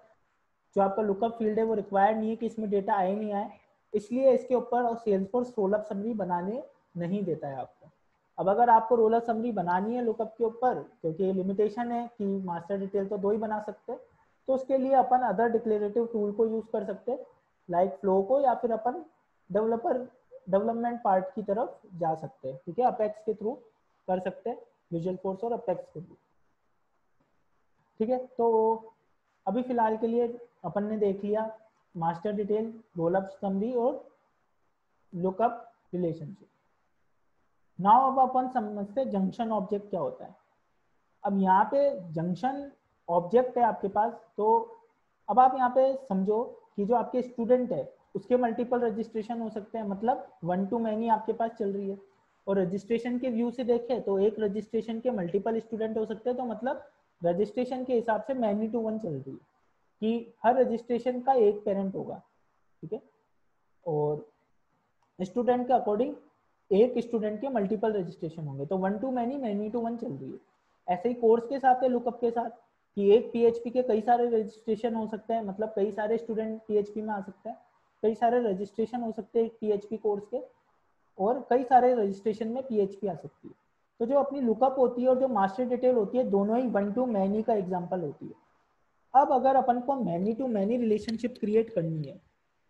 Speaker 1: जो आपका लुकअप फील्ड है वो रिक्वायर्ड नहीं है कि इसमें डेटा आए नहीं आए, इसलिए इसके ऊपर और सेल्सफोर्स रोल अप समरी बनाने नहीं देता है आपको। अब अगर आपको रोल अप समरी बनानी है लुकअप के ऊपर, क्योंकि लिमिटेशन है कि मास्टर डिटेल तो 2 ही बना सकते, तो उसके लिए अपन अदर डिक्लेरेटिव टूल को यूज कर सकते, लाइक फ्लो को, या फिर अपन डेवलपमेंट पार्ट की तरफ जा सकते हैं, ठीक है, अपेक्स के थ्रू कर सकते हैं, विजुअल फोर्स और अपेक्स के थ्रू, ठीक है। तो अभी फिलहाल के लिए अपन ने देख लिया master detail, role up summary और लुकअप रिलेशनशिप। नाउ अब अपन समझते हैं जंक्शन ऑब्जेक्ट क्या होता है। अब यहाँ पे जंक्शन ऑब्जेक्ट है आपके पास, तो अब आप यहाँ पे समझो कि जो आपके स्टूडेंट है उसके मल्टीपल रजिस्ट्रेशन हो सकते हैं, मतलब 1 to many आपके पास चल रही है, और रजिस्ट्रेशन के व्यू से देखें तो एक रजिस्ट्रेशन के मल्टीपल स्टूडेंट हो सकते हैं, तो मतलब रजिस्ट्रेशन के हिसाब से मैनी टू वन चल रही है कि हर रजिस्ट्रेशन का एक पेरेंट होगा, ठीक है, और स्टूडेंट के अकॉर्डिंग एक स्टूडेंट के मल्टीपल रजिस्ट्रेशन होंगे, तो 1 to many, many to one चल रही है। ऐसे ही कोर्स के साथ है लुकअप के साथ कि एक पीएचपी के कई सारे रजिस्ट्रेशन हो सकते हैं, मतलब कई सारे स्टूडेंट पीएचपी में आ सकते हैं, कई सारे रजिस्ट्रेशन हो सकते हैं एक पीएचपी कोर्स के, और कई सारे रजिस्ट्रेशन में पीएचपी आ सकती है। तो जो अपनी लुकअप होती है और जो मास्टर डिटेल होती है, दोनों ही 1 to many का एग्जाम्पल होती है। अब अगर अपन को many to many relationship create करनी है,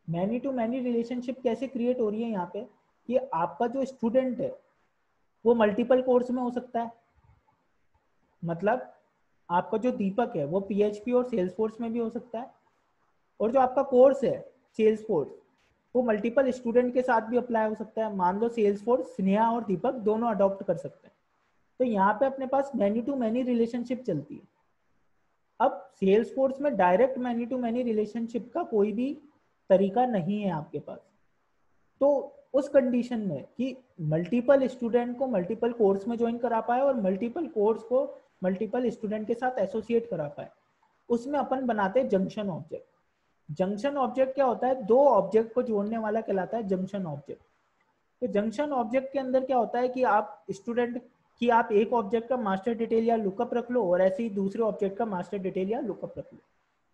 Speaker 1: मैनी टू मैनी रिलेशनशिप कैसे क्रिएट हो रही है यहाँ पे, कि आपका जो स्टूडेंट है वो मल्टीपल कोर्स में हो सकता है, मतलब आपका जो दीपक है वो पीएचपी और सेल्सफोर्स में भी हो सकता है, और जो आपका कोर्स है सेल्सफोर्स वो मल्टीपल स्टूडेंट के साथ भी अप्लाई हो सकता है। मान लो सेल्सफोर्स स्नेहा और दीपक दोनों अडॉप्ट कर सकते हैं, तो यहाँ पे अपने पास मैनी टू मैनी रिलेशनशिप चलती है। अब सेल्सफोर्स में direct many to many relationship का कोई भी तरीका नहीं है आपके पास, तो उस कंडीशन में कि मल्टीपल स्टूडेंट को मल्टीपल कोर्स में ज्वाइन करा पाए और मल्टीपल कोर्स को मल्टीपल स्टूडेंट के साथ एसोसिएट करा पाए, उसमें अपन बनाते हैं जंक्शन ऑब्जेक्ट। जंक्शन ऑब्जेक्ट क्या होता है, 2 ऑब्जेक्ट को जोड़ने वाला कहलाता है जंक्शन ऑब्जेक्ट। तो जंक्शन ऑब्जेक्ट के अंदर क्या होता है कि आप स्टूडेंट कि आप एक ऑब्जेक्ट का मास्टर डिटेल या लुकअप रख लो और ऐसे ही दूसरे ऑब्जेक्ट का मास्टर डिटेल या लुकअप रख लो।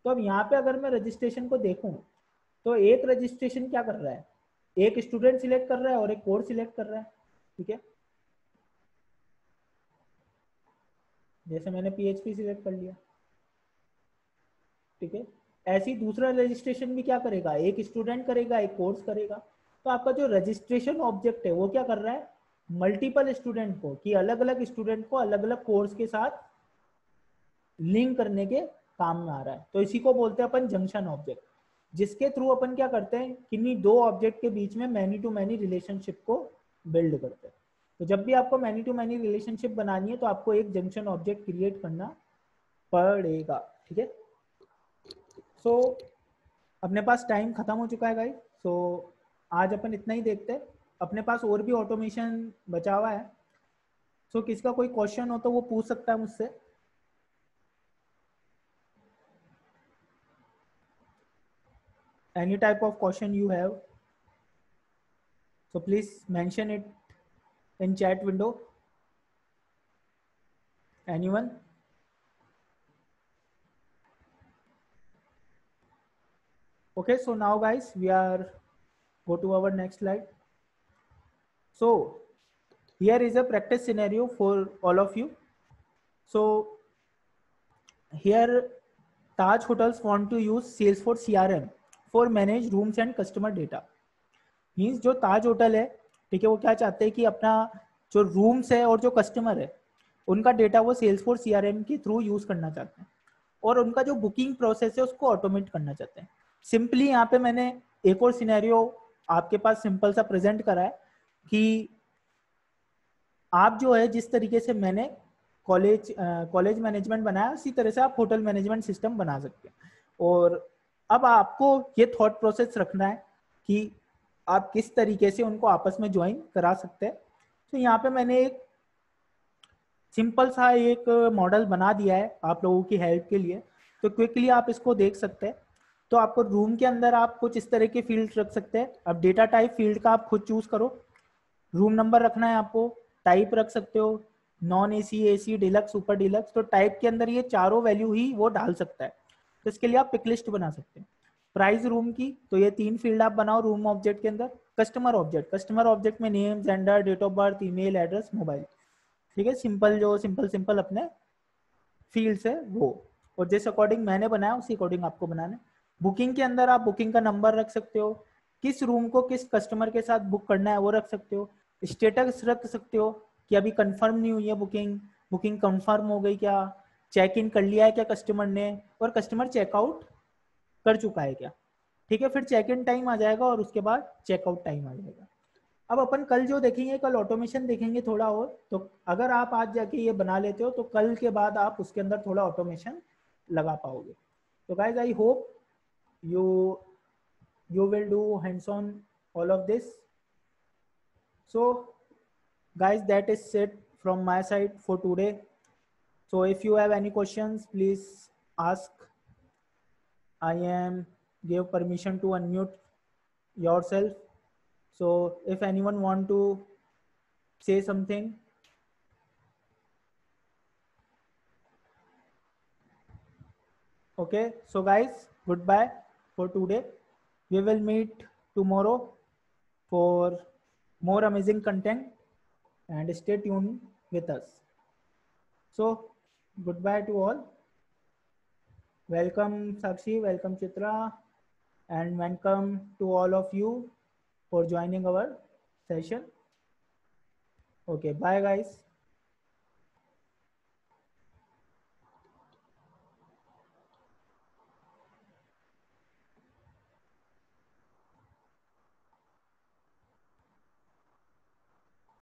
Speaker 1: तो अब यहाँ पे अगर मैं रजिस्ट्रेशन को देखूं तो एक रजिस्ट्रेशन क्या कर रहा है, एक स्टूडेंट सिलेक्ट कर रहा है और एक कोर्स सिलेक्ट कर रहा है, ठीक है, जैसे मैंने पीएचपी सिलेक्ट कर लिया, ठीक है। ऐसे ही दूसरा रजिस्ट्रेशन भी क्या करेगा, एक स्टूडेंट करेगा एक कोर्स करेगा। तो आपका जो रजिस्ट्रेशन ऑब्जेक्ट है वो क्या कर रहा है, मल्टीपल स्टूडेंट को कि अलग अलग स्टूडेंट को अलग अलग कोर्स के साथ लिंक करने के काम में आ रहा है। तो इसी को बोलते हैं अपन जंक्शन ऑब्जेक्ट, जिसके थ्रू अपन क्या करते हैं, किन्हीं 2 ऑब्जेक्ट के बीच में मैनी टू मैनी रिलेशनशिप को बिल्ड करते हैं। तो जब भी आपको मैनी टू मैनी रिलेशनशिप बनानी है तो आपको एक जंक्शन ऑब्जेक्ट क्रिएट करना पड़ेगा, ठीक है। सो अपने पास टाइम खत्म हो चुका है गाइस, सो आज अपन इतना ही देखते हैं, अपने पास और भी ऑटोमेशन बचा हुआ है। सो किसका कोई क्वेश्चन हो तो वो पूछ सकता है मुझसे। Any type of question you have, so please mention it in chat window. Anyone? Okay, so now guys we are go to our next slide. So here is a practice scenario for all of you. So here Taj Hotels want to use Salesforce CRM for manage rooms and customer data. Means जो ताज hotel है, ठीक है, वो क्या चाहते हैं कि अपना जो रूम्स है और जो कस्टमर है उनका डेटा वो सेल्सफोर्स सीआरएम के थ्रू यूज करना चाहते हैं, और उनका जो बुकिंग प्रोसेस है उसको ऑटोमेट करना चाहते हैं। सिंपली यहाँ पे मैंने एक और सिनेरियो आपके पास सिंपल सा प्रेजेंट करा है कि आप जो है जिस तरीके से मैंने कॉलेज मैनेजमेंट बनाया उसी तरह से आप होटल मैनेजमेंट सिस्टम बना सकते हैं। और अब आपको ये थॉट प्रोसेस रखना है कि आप किस तरीके से उनको आपस में ज्वाइन करा सकते हैं। तो यहाँ पे मैंने एक सिंपल सा एक मॉडल बना दिया है आप लोगों की हेल्प के लिए, तो क्विकली आप इसको देख सकते हैं। तो आपको रूम के अंदर आप कुछ इस तरह के फील्ड रख सकते हैं। अब डेटा टाइप फील्ड का आप खुद चूज करो। रूम नंबर रखना है आपको, टाइप रख सकते हो, non AC, AC, deluxe, super deluxe. तो टाइप के अंदर ये चारों वैल्यू ही वो डाल सकता है, तो इसके लिए आप पिक लिस्ट बना सकते हैं। प्राइस रूम की, तो ये 3 फील्ड आप बनाओ रूम ऑब्जेक्ट के अंदर। कस्टमर ऑब्जेक्ट, कस्टमर ऑब्जेक्ट में name, gender, date of birth, email address, mobile, ठीक है, सिंपल, जो सिंपल अपने फील्ड्स है वो, और जिस अकॉर्डिंग मैंने बनाया उसी अकॉर्डिंग आपको बनाना है। बुकिंग के अंदर आप बुकिंग का नंबर रख सकते हो, किस रूम को किस कस्टमर के साथ बुक करना है वो रख सकते हो, स्टेटस रख सकते हो कि अभी कंफर्म नहीं हुई है बुकिंग, बुकिंग कंफर्म हो गई क्या, चेक इन कर लिया है क्या कस्टमर ने, और कस्टमर चेकआउट कर चुका है क्या, ठीक है। फिर चेक इन टाइम आ जाएगा और उसके बाद चेकआउट टाइम आ जाएगा। अब अपन कल जो देखेंगे, कल ऑटोमेशन देखेंगे थोड़ा और, तो अगर आप आज जाके ये बना लेते हो तो कल के बाद आप उसके अंदर थोड़ा ऑटोमेशन लगा पाओगे। तो guys I hope you you will do hands on all of this. So guys, that is it from my side for today. So if you have any questions, please ask. I am give permission to unmute yourself. So if anyone want to say something. Okay, so guys, goodbye for today. We will meet tomorrow for more amazing content, and stay tuned with us. So goodbye to all. Welcome Sakshi, welcome Chitra, and welcome to all of you for joining our session. Okay, bye guys.